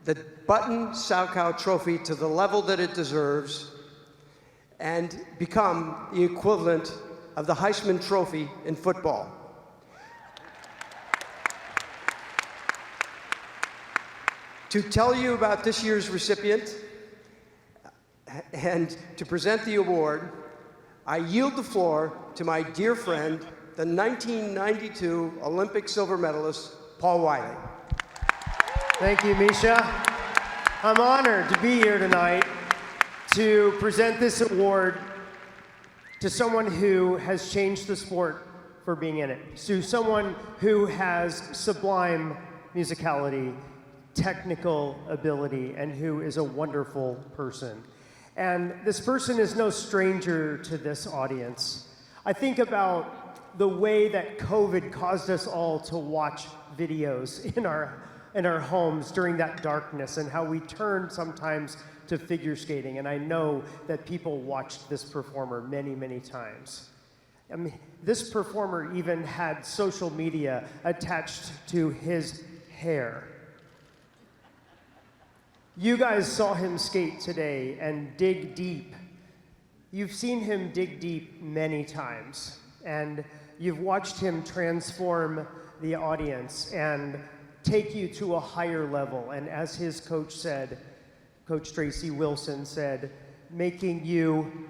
the Button Salchow Trophy to the level that it deserves and become the equivalent of the Heisman Trophy in football. To tell you about this year's recipient and to present the award, I yield the floor to my dear friend, the 1992 Olympic silver medalist, Paul Wiley. Thank you, Misha. I'm honored to be here tonight to present this award to someone who has changed the sport for being in it, to someone who has sublime musicality, technical ability, and who is a wonderful person. And this person is no stranger to this audience. I think about the way that COVID caused us all to watch videos in our homes during that darkness, and how we turned sometimes to figure skating. And I know that people watched this performer many, many times. I mean, this performer even had social media attached to his hair. You guys saw him skate today and dig deep. You've seen him dig deep many times, and you've watched him transform the audience and take you to a higher level. And as his coach said, Coach Tracy Wilson said, making you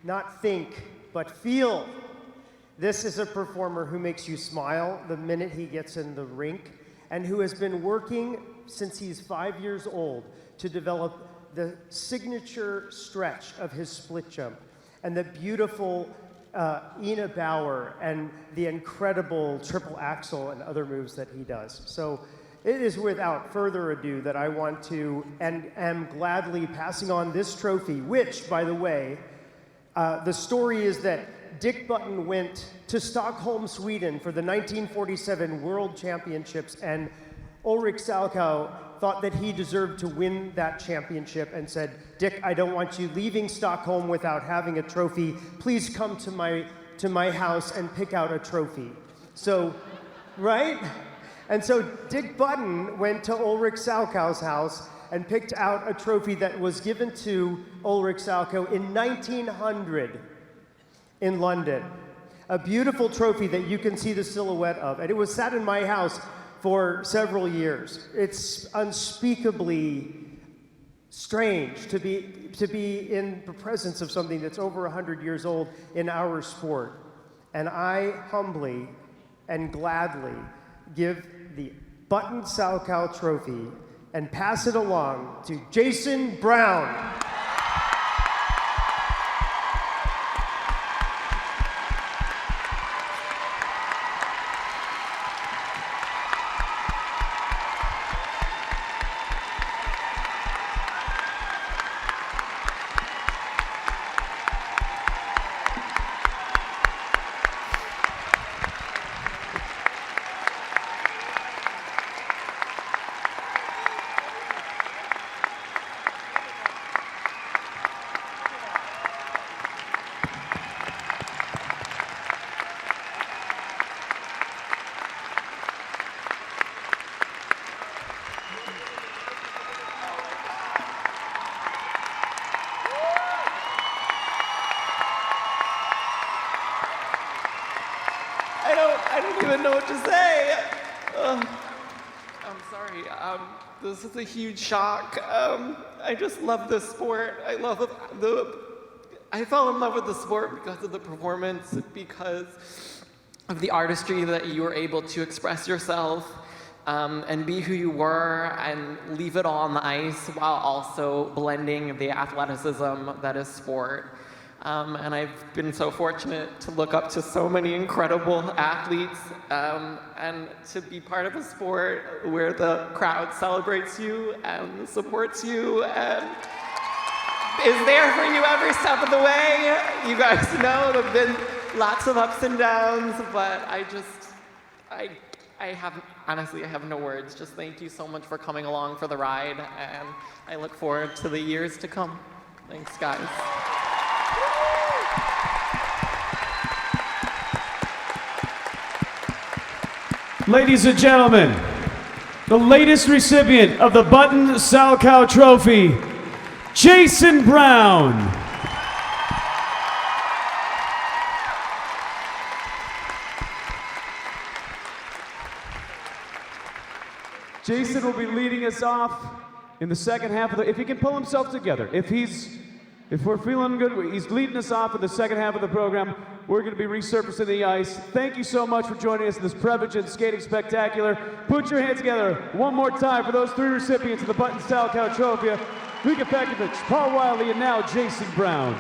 not think, but feel. This is a performer who makes you smile the minute he gets in the rink, and who has been working since he's 5 years old to develop the signature stretch of his split jump, and the beautiful Ina Bauer, and the incredible triple axel and other moves that he does. So it is without further ado that I want to, and am gladly passing on this trophy, which, by the way, the story is that Dick Button went to Stockholm, Sweden for the 1947 World Championships, and Ulrich Salchow thought that he deserved to win that championship and said, Dick, I don't want you leaving Stockholm without having a trophy. Please come to my house and pick out a trophy. So, right? And so Dick Button went to Ulrich Salchow's house and picked out a trophy that was given to Ulrich Salchow in 1900 in London. A beautiful trophy that you can see the silhouette of. And it was sat in my house for several years. It's unspeakably strange to be in the presence of something that's over 100 years old in our sport. And I humbly and gladly give the Button Salchow Trophy and pass it along to Jason Brown. I don't even know what to say. I'm sorry. This is a huge shock. I just love this sport. I fell in love with the sport because of the performance, because of the artistry that you were able to express yourself and be who you were and leave it all on the ice while also blending the athleticism that is sport. And I've been so fortunate to look up to so many incredible athletes and to be part of a sport where the crowd celebrates you and supports you and is there for you every step of the way. You guys know there have been lots of ups and downs, but honestly, I have no words. Just thank you so much for coming along for the ride, and I look forward to the years to come. Thanks, guys. Ladies and gentlemen, the latest recipient of the Button Salchow Trophy, Jason Brown. Jason will be leading us off in the second half of if he can pull himself together, if we're feeling good, he's leading us off in the second half of the program. We're going to be resurfacing the ice. Thank you so much for joining us in this Prevagen Skating Spectacular. Put your hands together one more time for those three recipients of the Button Salchow Trophy. Mika Pekovic, Paul Wiley, and now Jason Brown.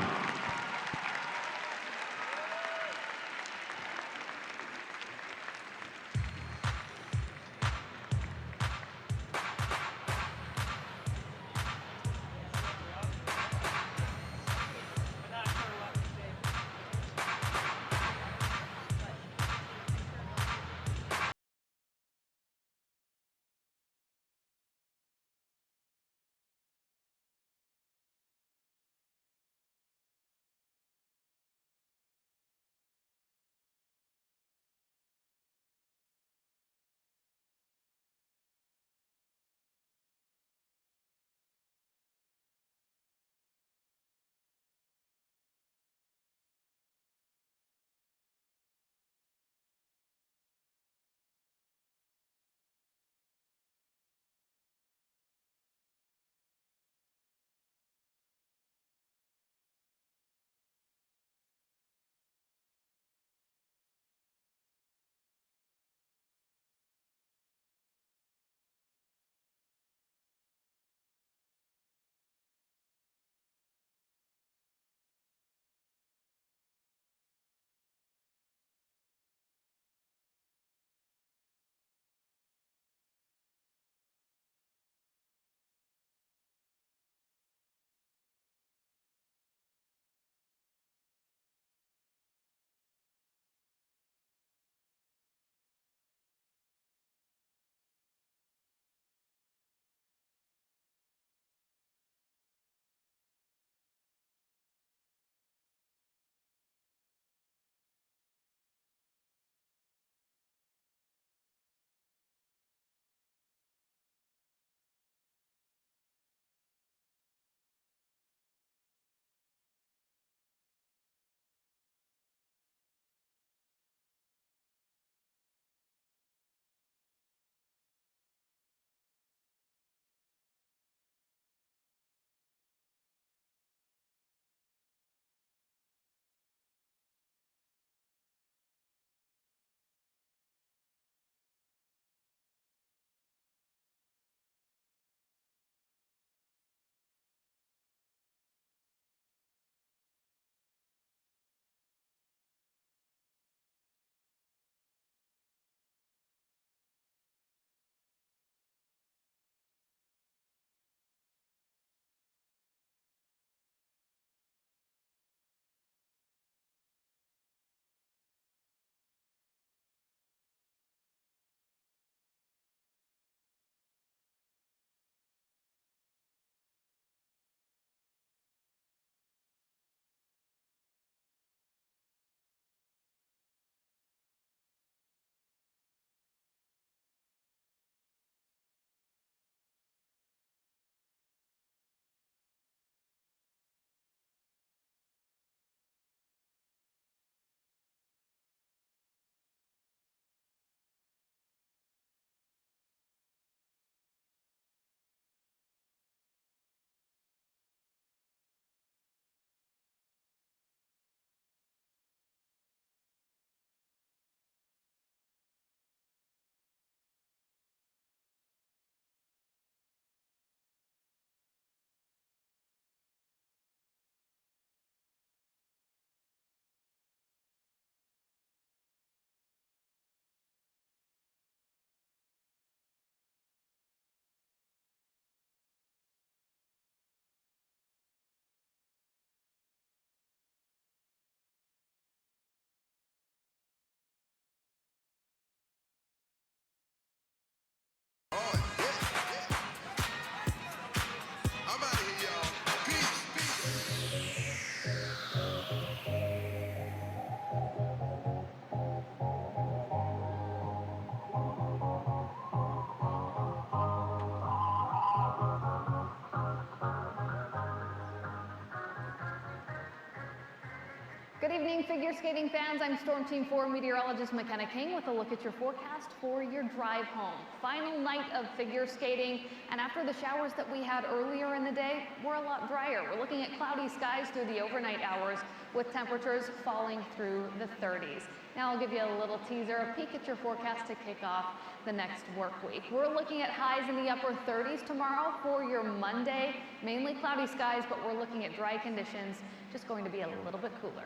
Good evening, figure skating fans. I'm Storm Team 4 meteorologist McKenna King with a look at your forecast for your drive home. Final night of figure skating, and after the showers that we had earlier in the day, we're a lot drier. We're looking at cloudy skies through the overnight hours with temperatures falling through the 30s. Now I'll give you a little teaser, a peek at your forecast to kick off the next work week. We're looking at highs in the upper 30s tomorrow for your Monday. Mainly cloudy skies, but we're looking at dry conditions, just going to be a little bit cooler.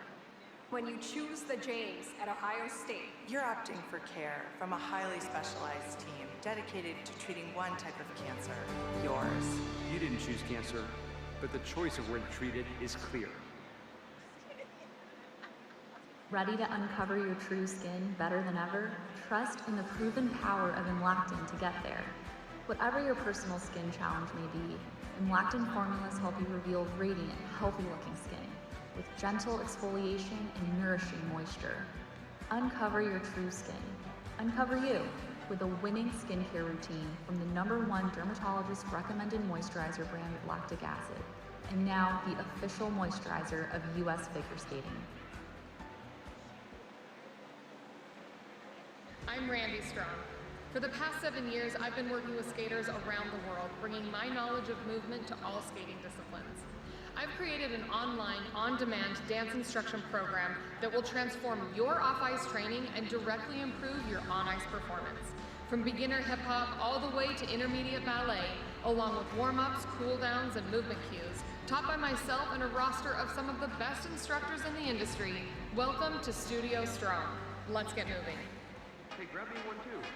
When you choose the James at Ohio State, you're opting for care from a highly specialized team dedicated to treating one type of cancer, yours. You didn't choose cancer, but the choice of where to treat it is clear. Ready to uncover your true skin better than ever? Trust in the proven power of Imlactin to get there. Whatever your personal skin challenge may be, Imlactin formulas help you reveal radiant, healthy-looking skin with gentle exfoliation and nourishing moisture. Uncover your true skin. Uncover you with a winning skincare routine from the #1 dermatologist-recommended moisturizer brand with lactic acid, and now the official moisturizer of U.S. figure skating. I'm Randy Strong. For the past 7 years, I've been working with skaters around the world, bringing my knowledge of movement to all skating disciplines. I've created an online, on-demand dance instruction program that will transform your off-ice training and directly improve your on-ice performance. From beginner hip-hop all the way to intermediate ballet, along with warm-ups, cool-downs, and movement cues, taught by myself and a roster of some of the best instructors in the industry, welcome to Studio Strong. Let's get moving. Hey, grab me one too.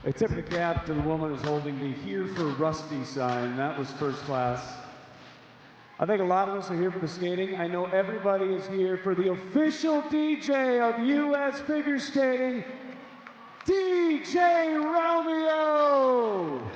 A tip of the cap to the woman who's holding the Here for Rusty sign. That was first class. I think a lot of us are here for the skating. I know everybody is here for the official DJ of U.S. figure skating, DJ Romeo.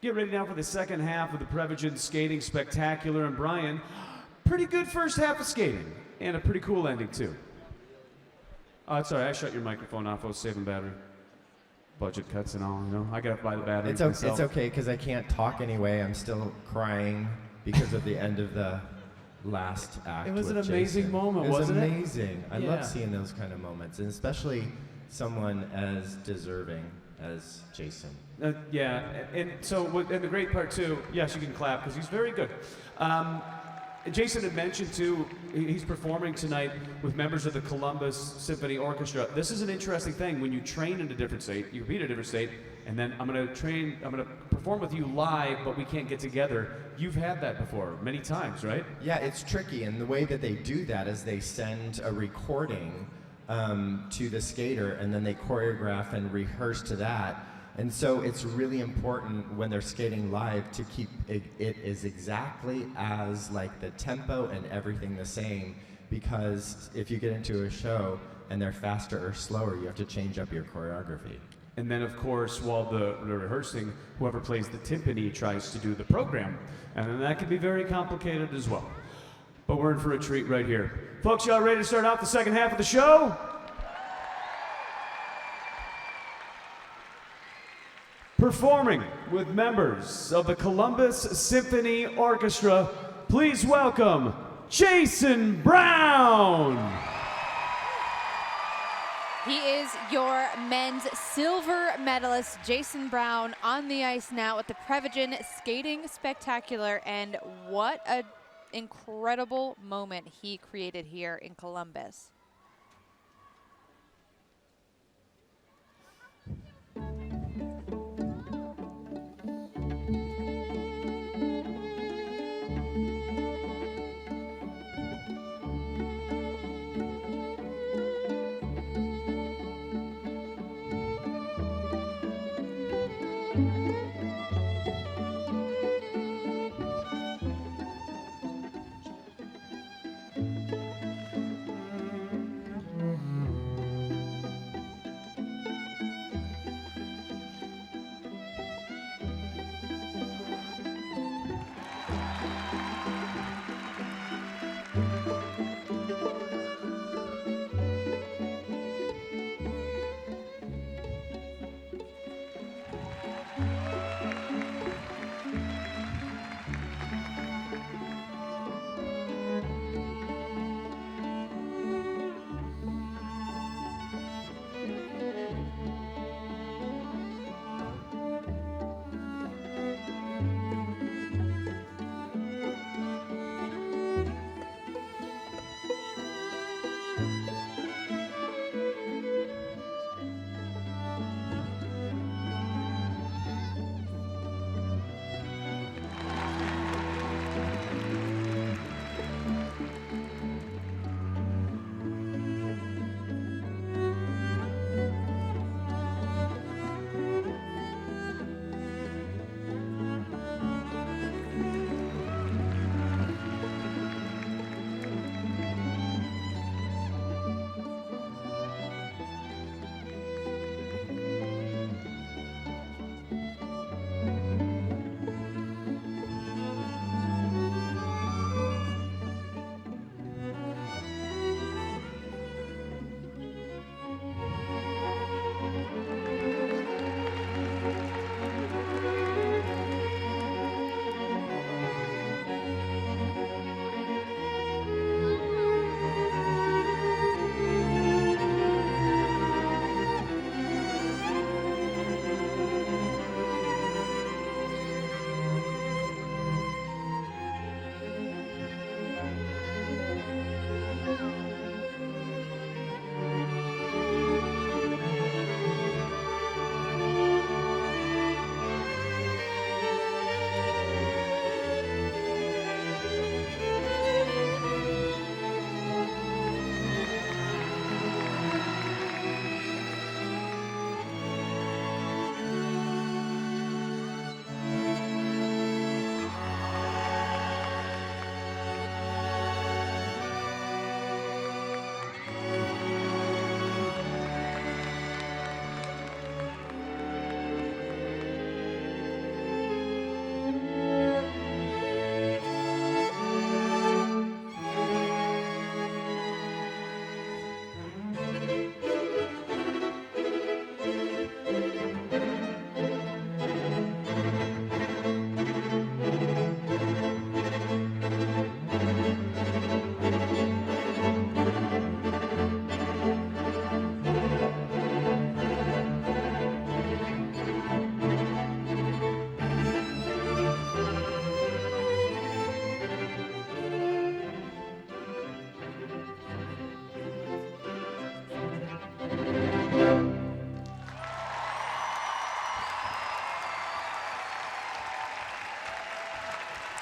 Get ready now for the second half of the Prevagen Skating Spectacular. And Brian, pretty good first half of skating, and a pretty cool ending too. Oh, sorry, I shut your microphone off. I was saving battery. Budget cuts and all, you know. I got to buy the battery. It's okay, because I can't talk anyway. I'm still crying because of the end of the last act. It was with an amazing Jason. moment, it was wasn't it? amazing. I love seeing those kind of moments, and especially someone as deserving as Jason. Yeah, and the great part too, yes, you can clap because he's very good. Jason had mentioned too, he's performing tonight with members of the Columbus Symphony Orchestra. This is an interesting thing. When you train in a different state, you compete in a different state, and then I'm going to perform with you live, but we can't get together. You've had that before many times, right? Yeah, it's tricky, and the way that they do that is they send a recording to the skater, and then they choreograph and rehearse to that. And so it's really important when they're skating live to keep it as exactly as like the tempo and everything the same, because if you get into a show and they're faster or slower, you have to change up your choreography. And then, of course, while they're rehearsing, whoever plays the timpani tries to do the program. And then that can be very complicated as well. But we're in for a treat right here. Folks, y'all ready to start off the second half of the show? Performing with members of the Columbus Symphony Orchestra, please welcome Jason Brown. He is your men's silver medalist, Jason Brown, on the ice now at the Prevagen Skating Spectacular. And what an incredible moment he created here in Columbus.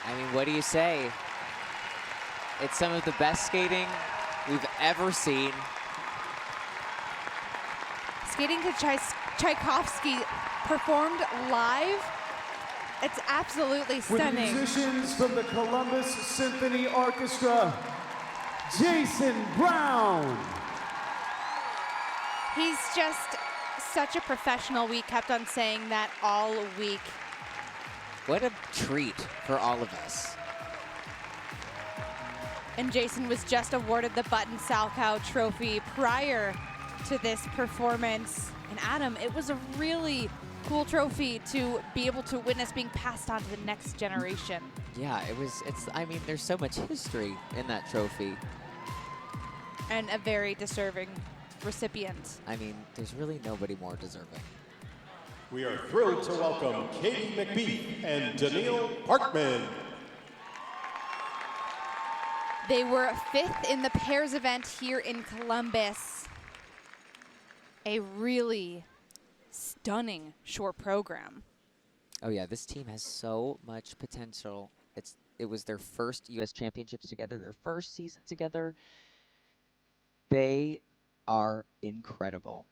I mean, what do you say? It's some of the best skating we've ever seen. Skating to Tchaikovsky performed live. It's absolutely stunning. With musicians from the Columbus Symphony Orchestra, Jason Brown. He's just such a professional. We kept on saying that all week. What a treat for all of us. And Jason was just awarded the Button Salchow Trophy prior to this performance. And Adam, it was a really cool trophy to be able to witness being passed on to the next generation. Yeah, I mean, there's so much history in that trophy. And a very deserving recipient. I mean, there's really nobody more deserving. We are thrilled to welcome Katie McBeath and Daniil Parkman. They were 5th in the pairs event here in Columbus. A really stunning short program. Oh yeah, this team has so much potential. It was their first U.S. championships together, their first season together. They are incredible.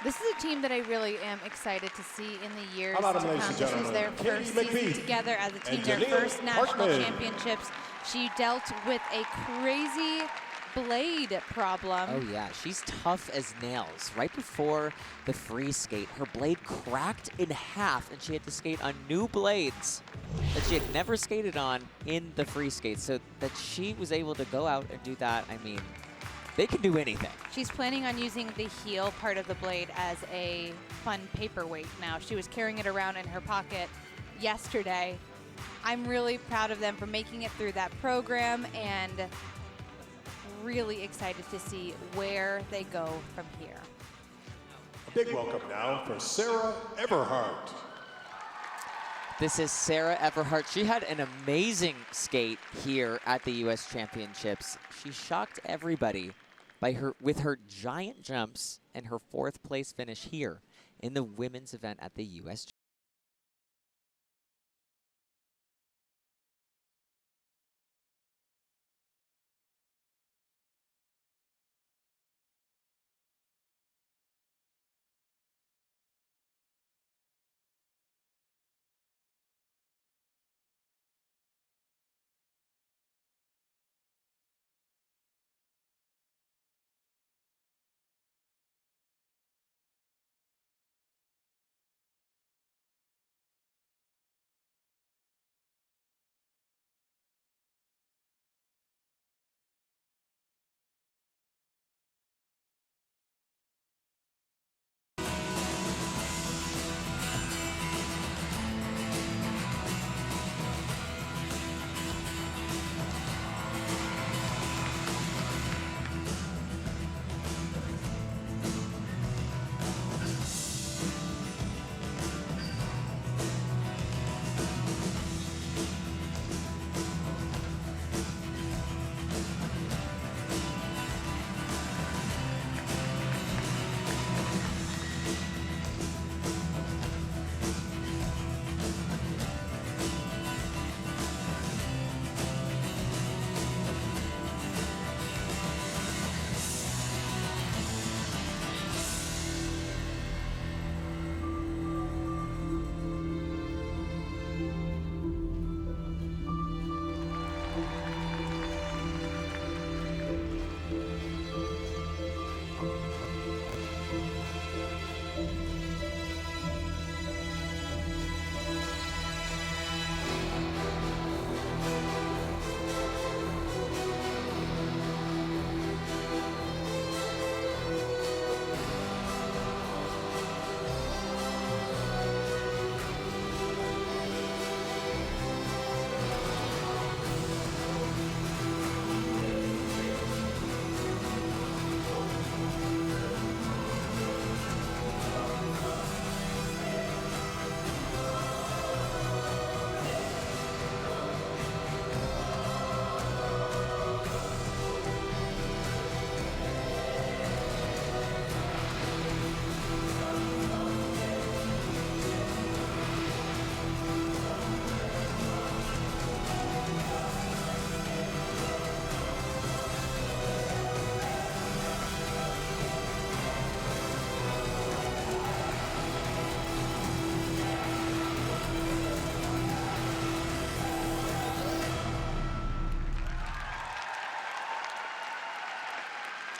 This is a team that I really am excited to see in the years to How come. about 'em, ladies and This was their gentlemen? first Katie season McBeath together as a team, and their Daniil first national Parkman. championships. She dealt with a crazy blade problem. Oh yeah, she's tough as nails. Right before the free skate, her blade cracked in half and she had to skate on new blades that she had never skated on in the free skate. So that she was able to go out and do that, I mean, they can do anything. She's planning on using the heel part of the blade as a fun paperweight now. She was carrying it around in her pocket yesterday. I'm really proud of them for making it through that program and really excited to see where they go from here. A big welcome now for Sarah Everhart. This is Sarah Everhart. She had an amazing skate here at the U.S. Championships. She shocked everybody with her giant jumps and her 4th place finish here in the women's event at the U.S.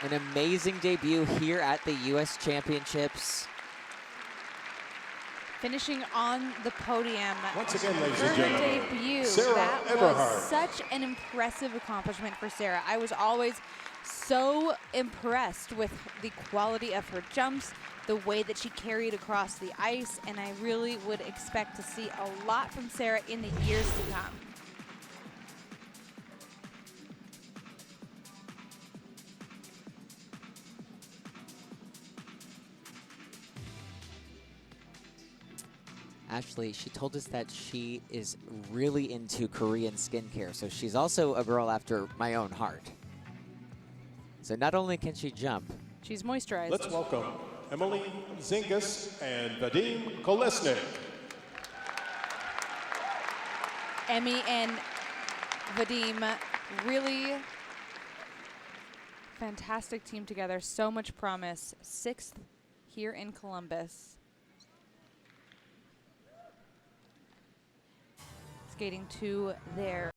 An amazing debut here at the U.S. Championships. Finishing on the podium. Once again, ladies for and her gentlemen, debut. Sarah That Everhart. was such an impressive accomplishment for Sarah. I was always so impressed with the quality of her jumps, the way that she carried across the ice, and I really would expect to see a lot from Sarah in the years to come. Ashley, she told us that she is really into Korean skincare, so she's also a girl after my own heart. So not only can she jump, she's moisturized. Let's welcome Emily Zingis and Vadim Kolesnik. Emmy and Vadim, really fantastic team together. So much promise. 6th here in Columbus. Skating to their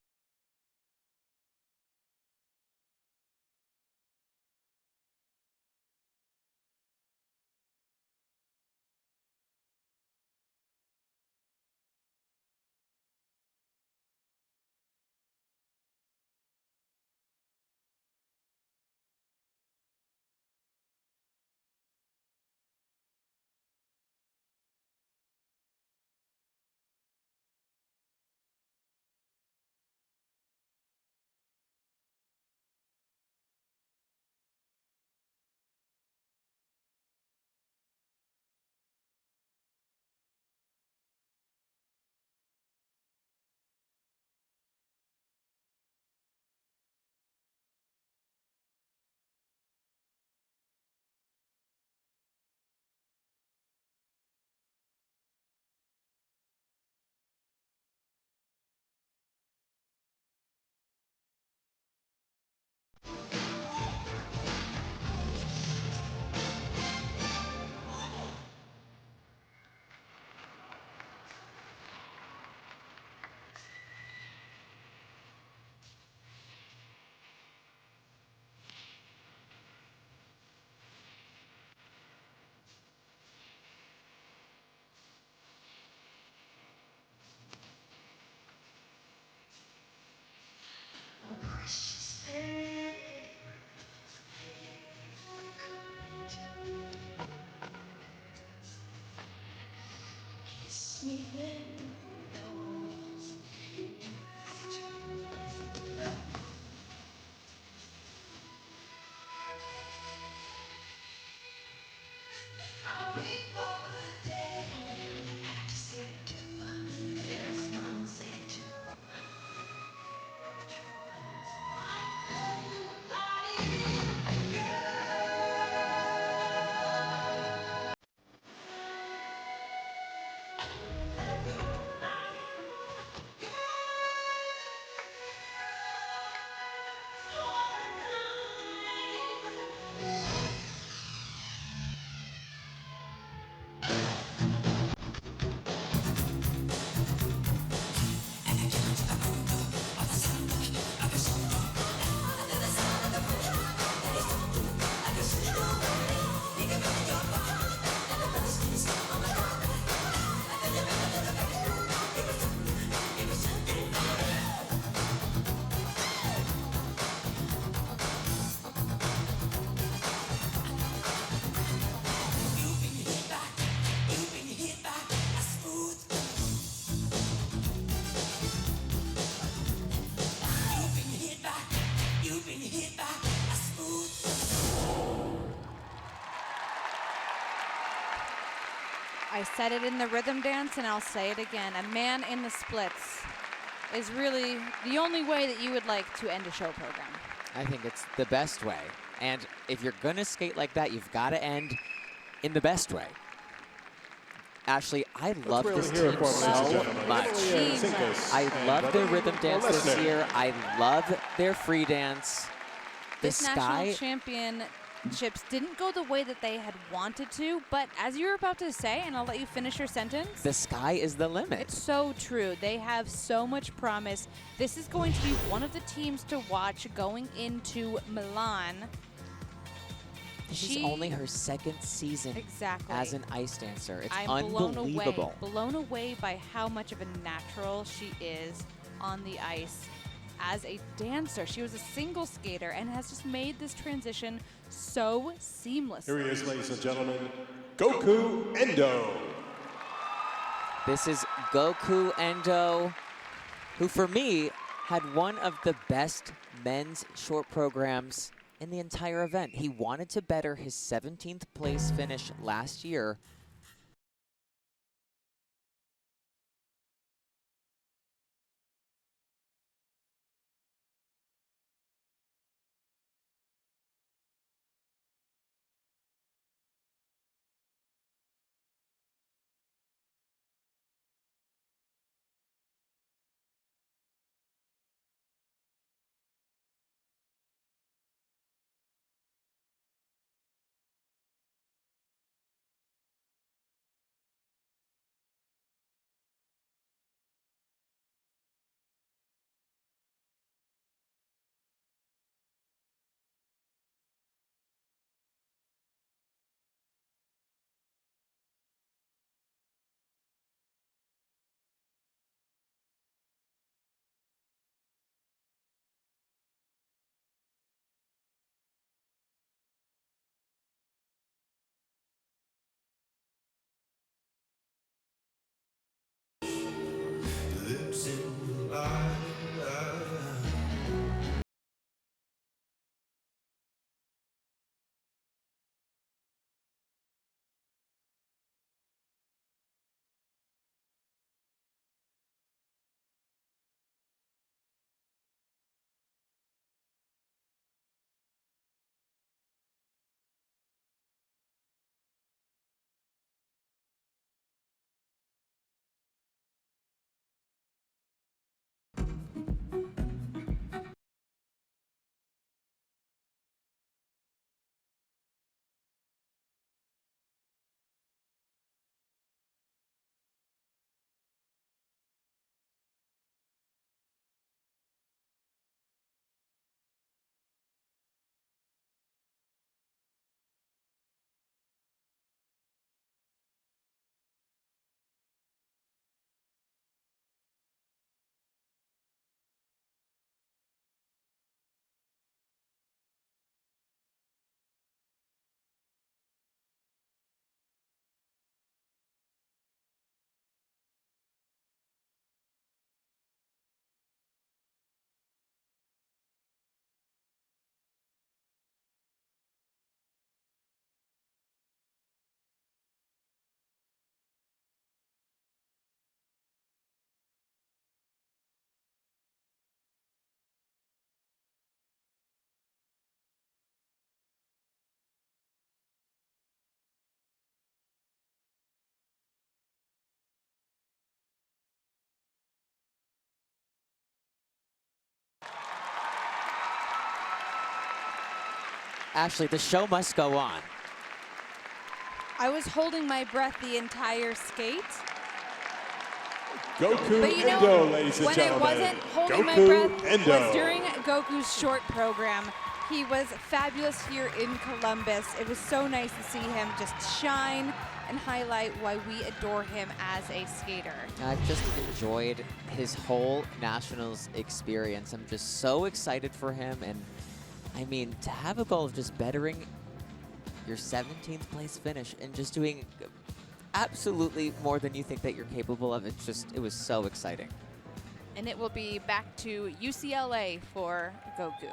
I said it in the rhythm dance, and I'll say it again. A man in the splits is really the only way that you would like to end a show program. I think it's the best way. And if you're going to skate like that, you've got to end in the best way. Ashley, I love this team so much. I love their rhythm dance this year. I love their free dance. This national championships didn't go the way that they had wanted to, but as you were about to say, and I'll let you finish your sentence. The sky is the limit. It's so true. They have so much promise. This is going to be one of the teams to watch going into Milan. This is only her second season as an ice dancer. It's unbelievable. Blown away by how much of a natural she is on the ice as a dancer. She was a single skater and has just made this transition so seamless. Here he is, ladies and gentlemen, Goku Endo. This is Goku Endo, who for me had one of the best men's short programs in the entire event. He wanted to better his 17th place finish last year. Ashley, the show must go on. I was holding my breath the entire skate. Goku But you know, Endo, ladies and when gentlemen. I wasn't holding my Goku breath Endo. was during Goku's short program. He was fabulous here in Columbus. It was so nice to see him just shine and highlight why we adore him as a skater. I've just enjoyed his whole Nationals experience. I'm just so excited for him. And I mean, to have a goal of just bettering your 17th place finish and just doing absolutely more than you think that you're capable of, it was so exciting. And it will be back to UCLA for Goku.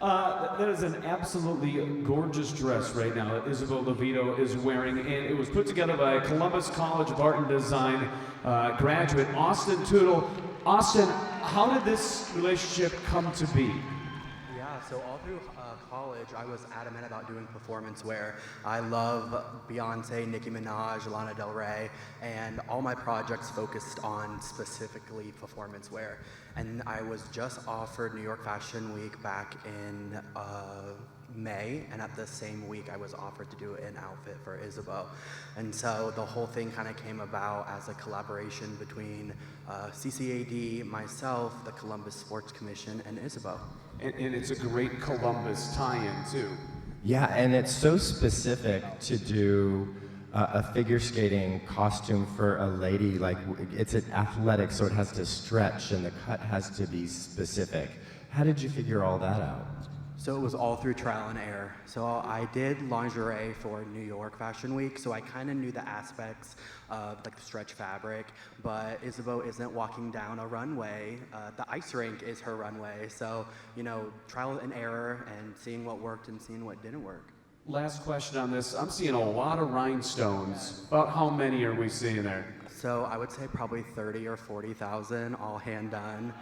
That is an absolutely gorgeous dress right now that Isabeau Levito is wearing, and it was put together by Columbus College of Art and Design graduate Austin Tootle. Austin, how did this relationship come to be? Yeah, so all through college, I was adamant about doing performance wear. I love Beyonce, Nicki Minaj, Lana Del Rey, and all my projects focused on specifically performance wear. And I was just offered New York Fashion Week back in May, and at the same week I was offered to do an outfit for Isabeau. And so the whole thing kind of came about as a collaboration between CCAD, myself, the Columbus Sports Commission, and Isabeau. And it's a great Columbus tie-in too. Yeah, and it's so specific to do a figure skating costume for a lady. Like, it's an athletic, so it has to stretch and the cut has to be specific. How did you figure all that out? So it was all through trial and error. So I did lingerie for New York Fashion Week, so I kind of knew the aspects of like the stretch fabric, but Isabeau isn't walking down a runway. The ice rink is her runway. So, you know, trial and error and seeing what worked and seeing what didn't work. Last question on this. I'm seeing a lot of rhinestones. About how many are we seeing there? So I would say probably 30 or 40,000, all hand done.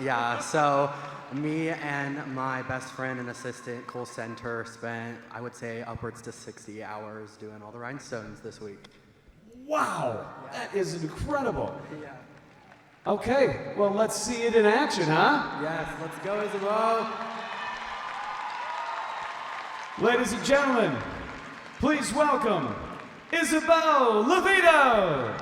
Yeah, so me and my best friend and assistant, Cole Center, spent, I would say, upwards to 60 hours doing all the rhinestones this week. Wow, that is incredible. Yeah. Okay, well, let's see it in action, huh? Yes, let's go, Isabeau. Ladies and gentlemen, please welcome Isabeau Levito.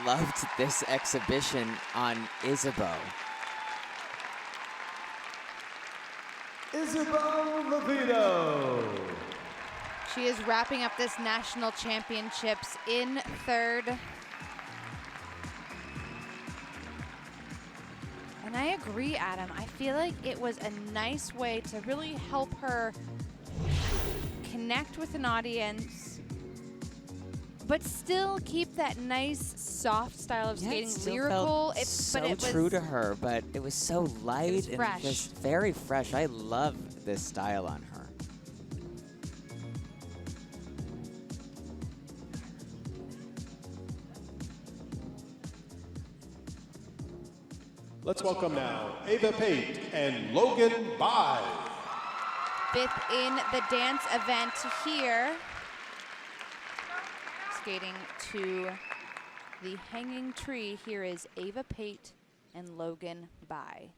loved this exhibition on Isabeau. Isabeau Levito. She is wrapping up this national championships in third. And I agree, Adam. I feel like it was a nice way to really help her connect with an audience, but still keep that nice, soft style of skating, lyrical. But it was true to her, but it was so light and fresh. just very fresh. I love this style on her. Let's welcome now Ava Pate and Logan By. Fifth in the dance event here. Skating to the hanging tree, here is Ava Pate and Logan By.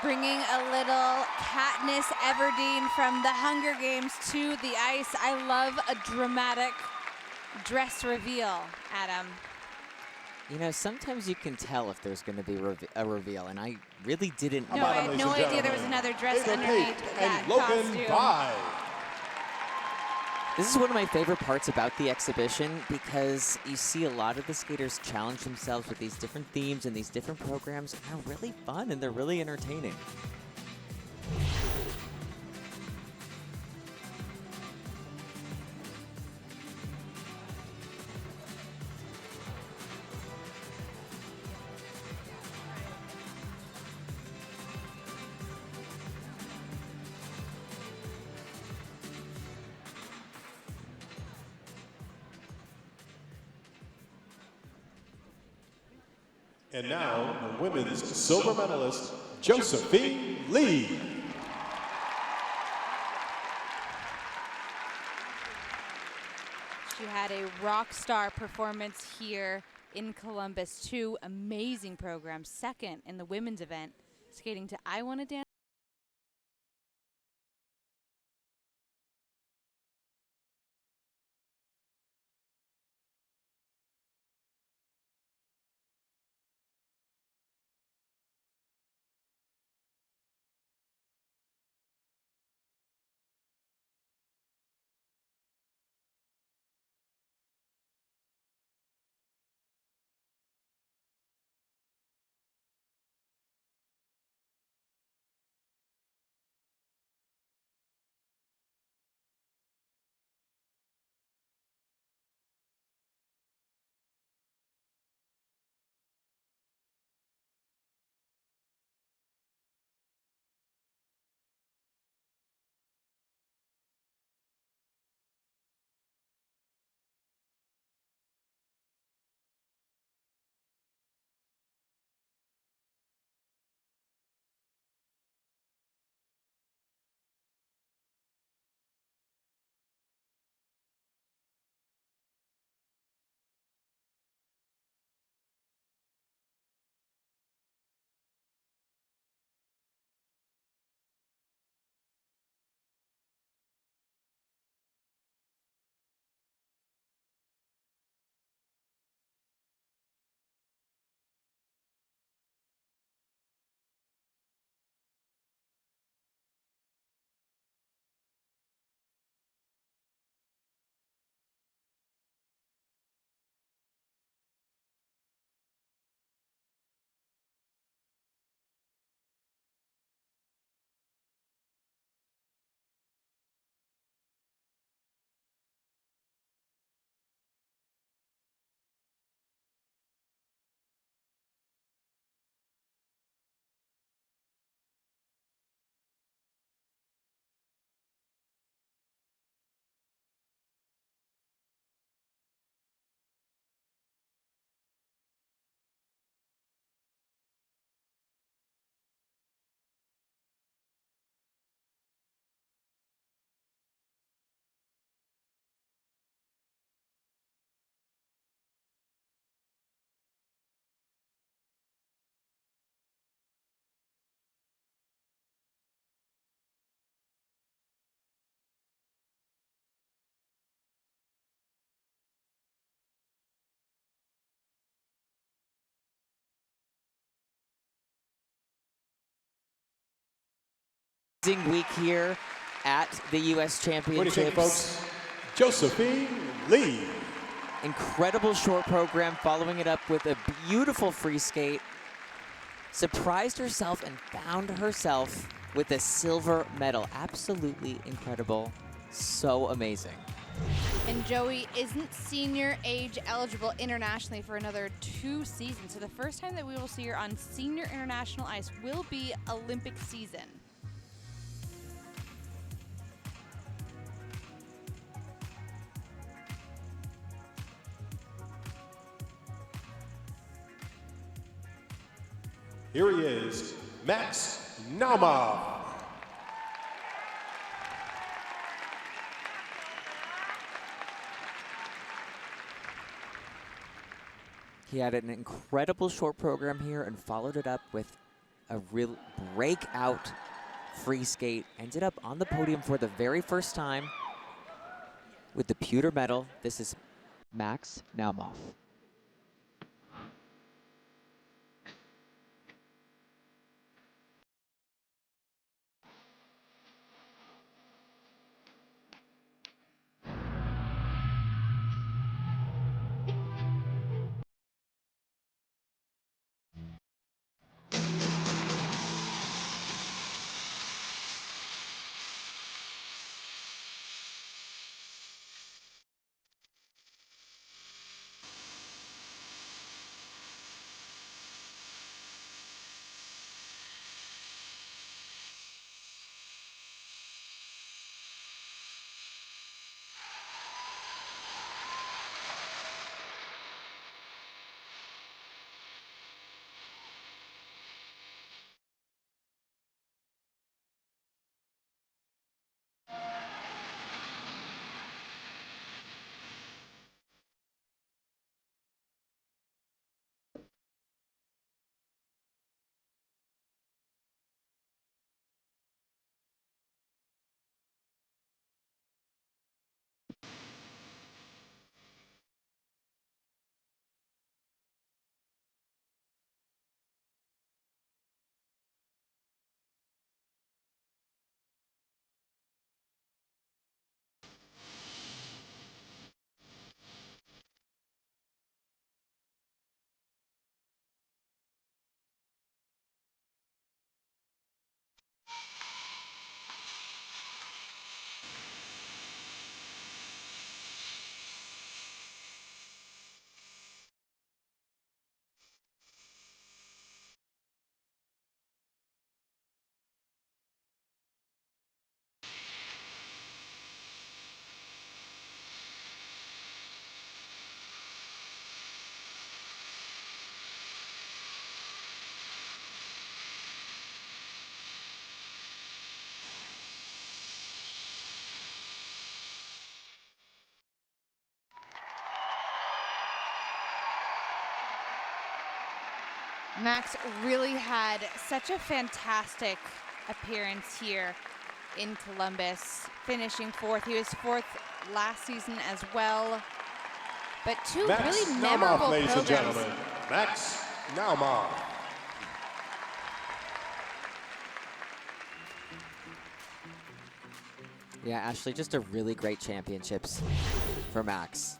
Bringing a little Katniss Everdeen from the Hunger Games to the ice. I love a dramatic dress reveal, Adam. You know, sometimes you can tell if there's going to be a reveal, and I really didn't No, know. I had no idea there was another dress underneath that costume. By. This is one of my favorite parts about the exhibition because you see a lot of the skaters challenge themselves with these different themes and these different programs, and they're really fun and they're really entertaining. And now, the women's silver medalist, Josephine Lee. She had a rock star performance here in Columbus. 2 amazing programs. Second in the women's event, skating to I Wanna Dance. Week here at the U.S. Championships. What do you think, folks? Josephine Lee. Incredible short program, following it up with a beautiful free skate. Surprised herself and found herself with a silver medal. Absolutely incredible. So amazing. And Joey isn't senior age eligible internationally for another 2 seasons. So the first time that we will see her on senior international ice will be Olympic season. Here he is, Max Naumov. He had an incredible short program here and followed it up with a real breakout free skate. Ended up on the podium for the very first time with the pewter medal. This is Max Naumov. Max really had such a fantastic appearance here in Columbus, finishing 4th. He was 4th last season as well. But two Max really Naumov, memorable ladies and programs. gentlemen. Max Naumov. Yeah, Ashley, just a really great championships for Max.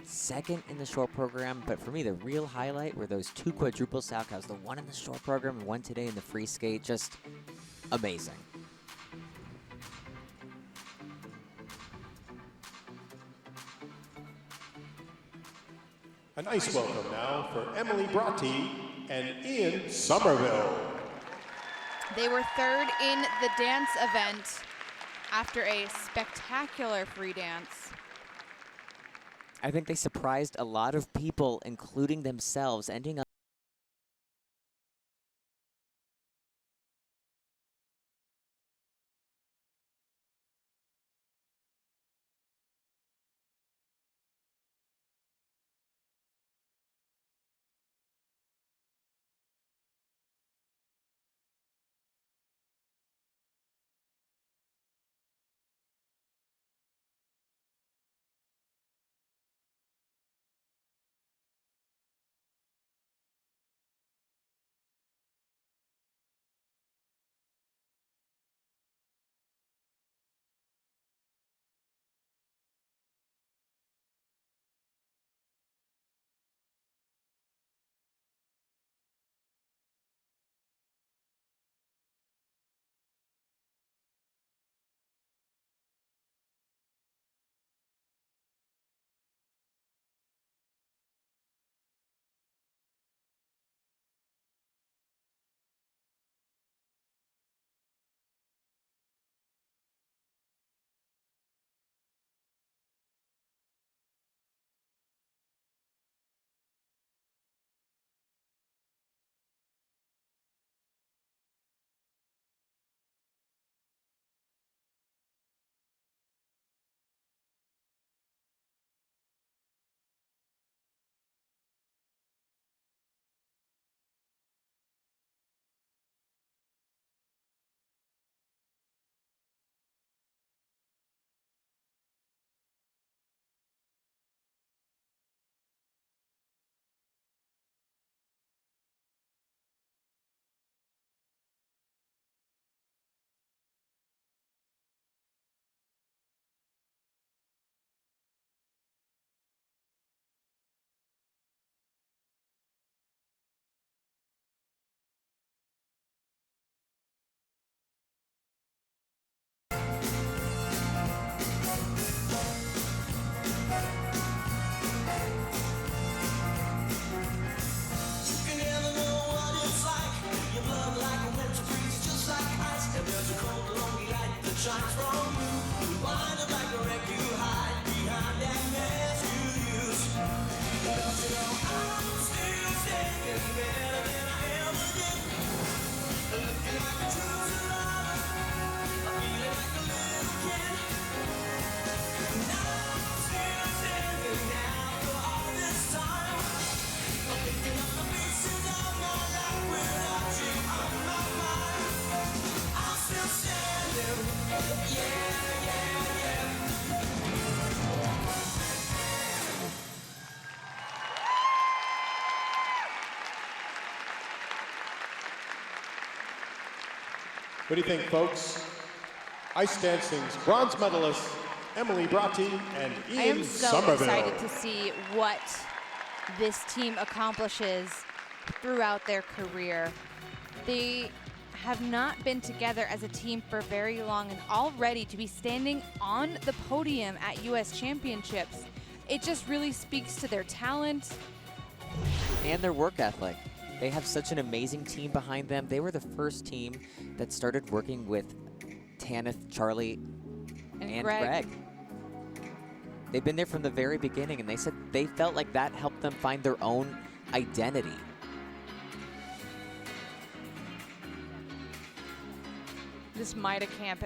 2nd in the short program, but for me, the real highlight were those 2 quadruple Salchows, the one in the short program and one today in the free skate. Just amazing. A nice welcome now for Emily Brati and Ian Somerville. They were 3rd in the dance event after a spectacular free dance. I think they surprised a lot of people, including themselves, ending up What do you think, folks? Ice dancing's bronze medalist, Emily Brati and Ian I am so Somerville. excited to see what this team accomplishes throughout their career. They have not been together as a team for very long, and already to be standing on the podium at US Championships, it just really speaks to their talent. and their work ethic. They have such an amazing team behind them. They were the first team that started working with Tanith, Charlie, and Greg. They've been there from the very beginning, and they said they felt like that helped them find their own identity. This MIDA camp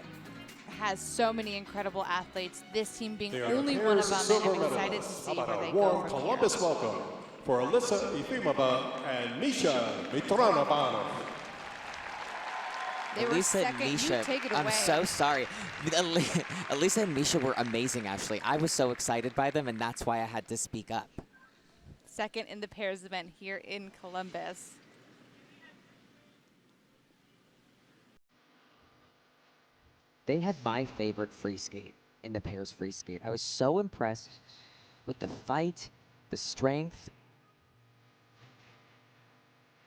has so many incredible athletes, this team being They are the only one of pairs them, silver and I'm excited to medalists. see How where about they a go warm from Columbus here. welcome for Alissa Efimova and Misha Mitrofanov. Alissa and Misha, I'm so sorry. Alissa and Misha were amazing, actually. I was so excited by them, and that's why I had to speak up. Second in the pairs event here in Columbus. They had my favorite free skate in the pairs free skate. I was so impressed with the fight, the strength.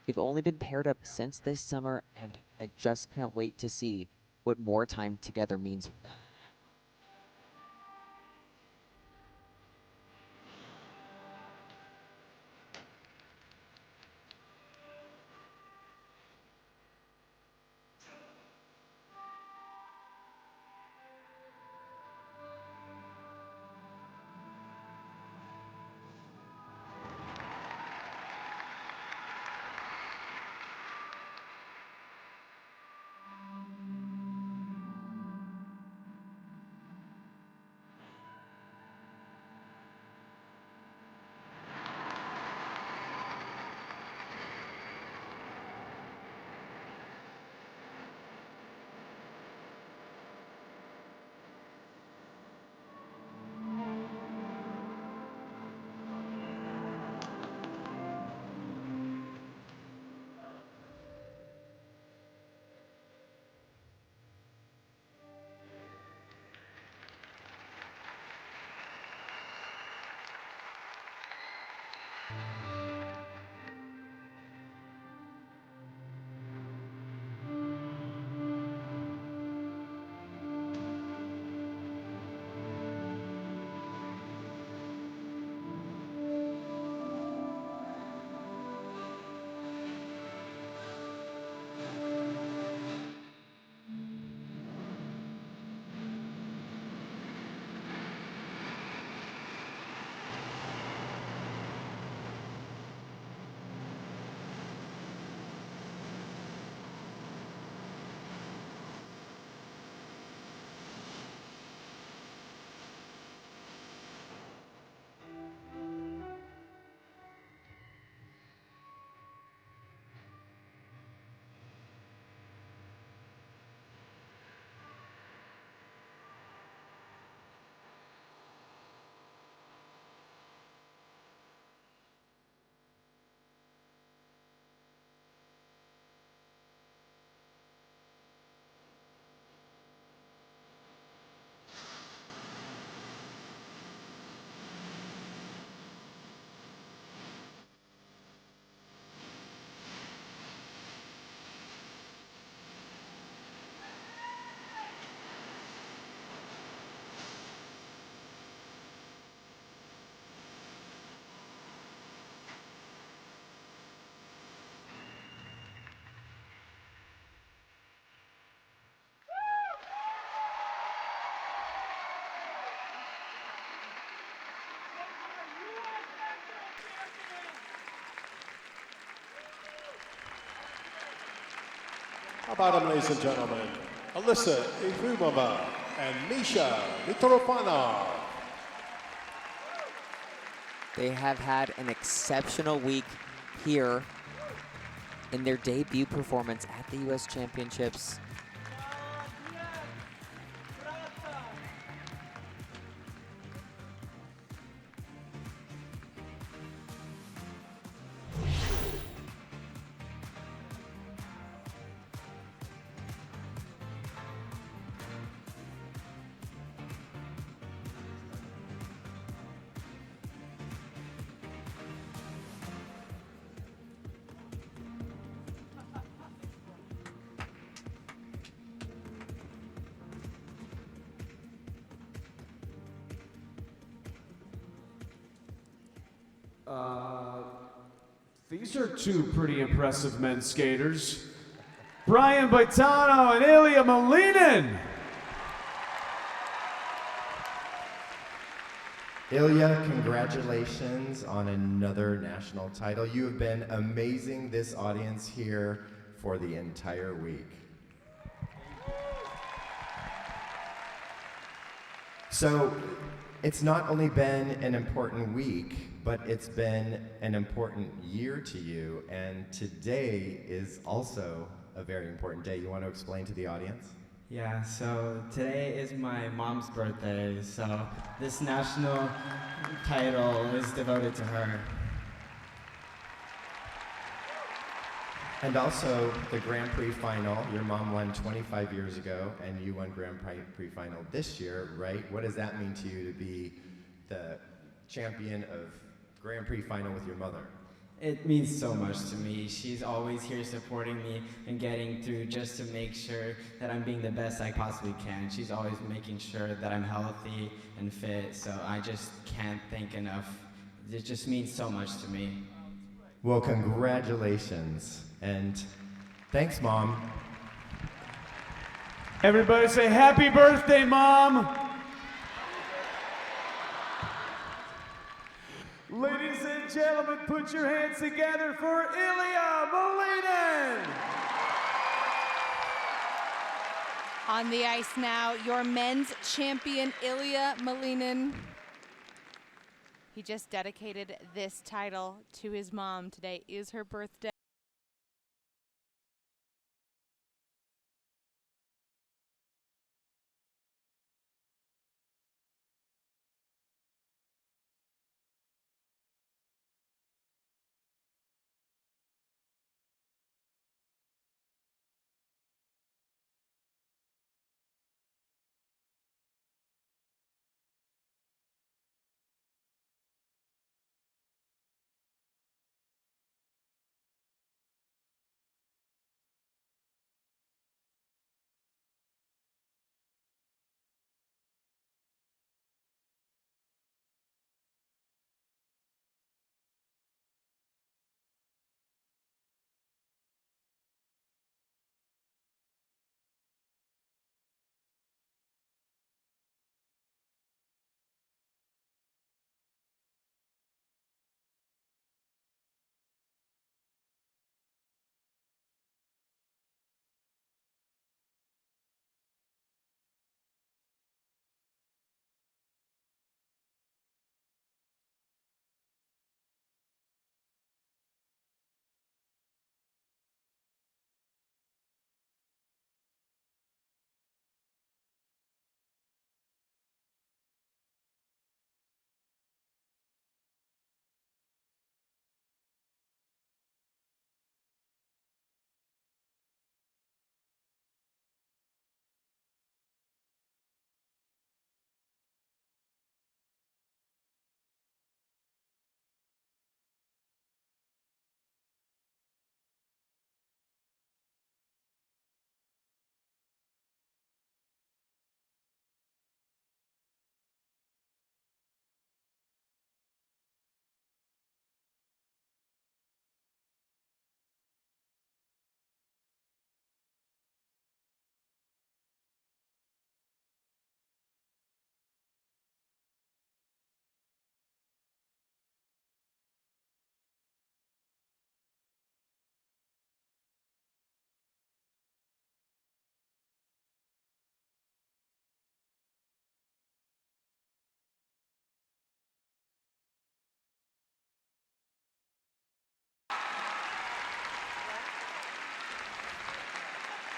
We've only been paired up since this summer, and I just can't wait to see what more time together means. How about them, ladies and gentlemen? Alissa Efimova and Misha Mitrofanov. They have had an exceptional week here in their debut performance at the U.S. Championships. These are two pretty impressive men's skaters. Brian Boitano and Ilia Malinin. Ilia, congratulations on another national title. You have been amazing this audience here for the entire week. So, It's not only been an important week, but it's been an important year to you, and today is also a very important day. You want to explain to the audience? Yeah, so today is my mom's birthday, so this national title is devoted to her. And also the Grand Prix final. Your mom won 25 years ago, and you won Grand Prix final this year, right? What does that mean to you to be the champion of Grand Prix final with your mother? It means so much to me. She's always here supporting me and getting through just to make sure that I'm being the best I possibly can. She's always making sure that I'm healthy and fit, so I just can't thank enough. It just means so much to me. Well, congratulations, and thanks, Mom. Everybody say happy birthday, Mom. Ladies and gentlemen, put your hands together for Ilia Malinin. On the ice now, your men's champion, Ilia Malinin. He just dedicated this title to his mom. Today is her birthday.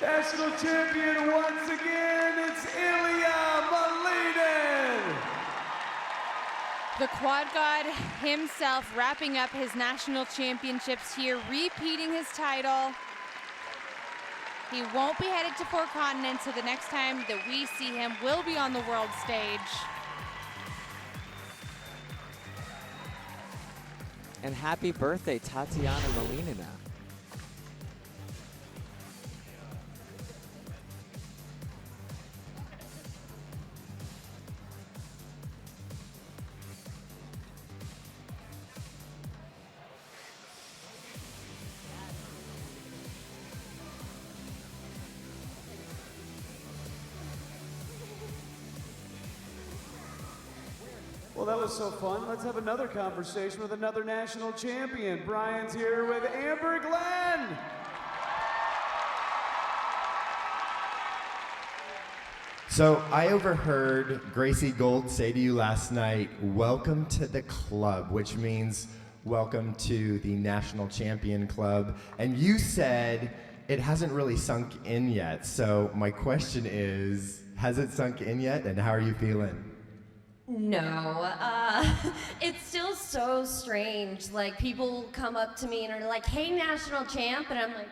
National champion once again, it's Ilia Malinin. The quad god himself wrapping up his national championships here, repeating his title. He won't be headed to 4 continents, so the next time that we see him will be on the world stage. And happy birthday, Tatiana Malinina. Well, that was so fun. Let's have another conversation with another national champion. Brian's here with Amber Glenn. So I overheard Gracie Gold say to you last night, welcome to the club, which means welcome to the National Champion Club. And you said it hasn't really sunk in yet. So my question is, has it sunk in yet? And how are you feeling? No, it's still so strange. Like, people come up to me and are like, hey, national champ, and I'm like,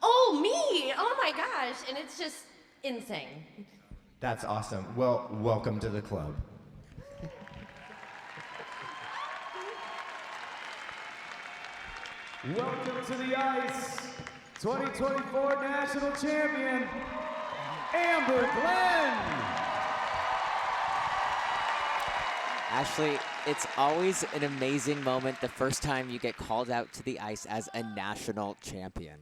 oh, me, oh my gosh, and it's just insane. That's awesome. Well, welcome to the club. Welcome to the ice, 2024 national champion, Amber Glenn. Ashley, it's always an amazing moment the first time you get called out to the ice as a national champion.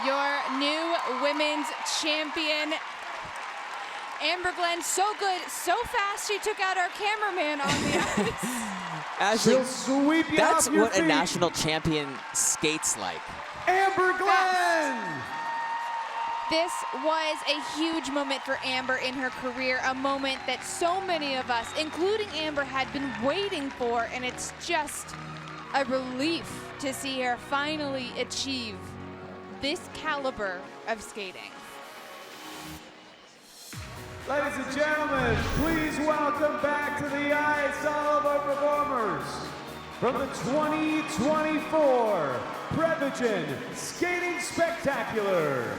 Your new women's champion, Amber Glenn. So good, so fast, she took out our cameraman on the ice. Ashley, She'll sweep you that's off your what a feet. national champion skates like. Amber Glenn! This was a huge moment for Amber in her career, a moment that so many of us, including Amber, had been waiting for, and it's just a relief to see her finally achieve this caliber of skating. Ladies and gentlemen, please welcome back to the ice all of our performers from the 2024 Prevagen Skating Spectacular.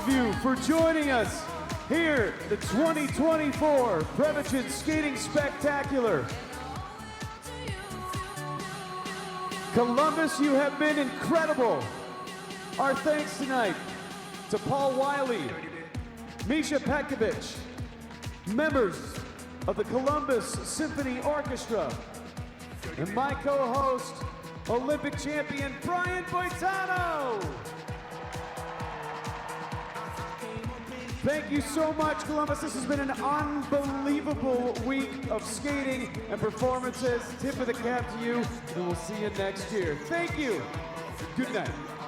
of you for joining us here at the 2024 Prevagen Skating Spectacular. Columbus, you have been incredible. Our thanks tonight to Paul Wiley, Misha Petkovic, members of the Columbus Symphony Orchestra, and my co-host, Olympic champion Brian Boitano. Thank you so much, Columbus. This has been an unbelievable week of skating and performances. Tip of the cap to you, and we'll see you next year. Thank you. Good night.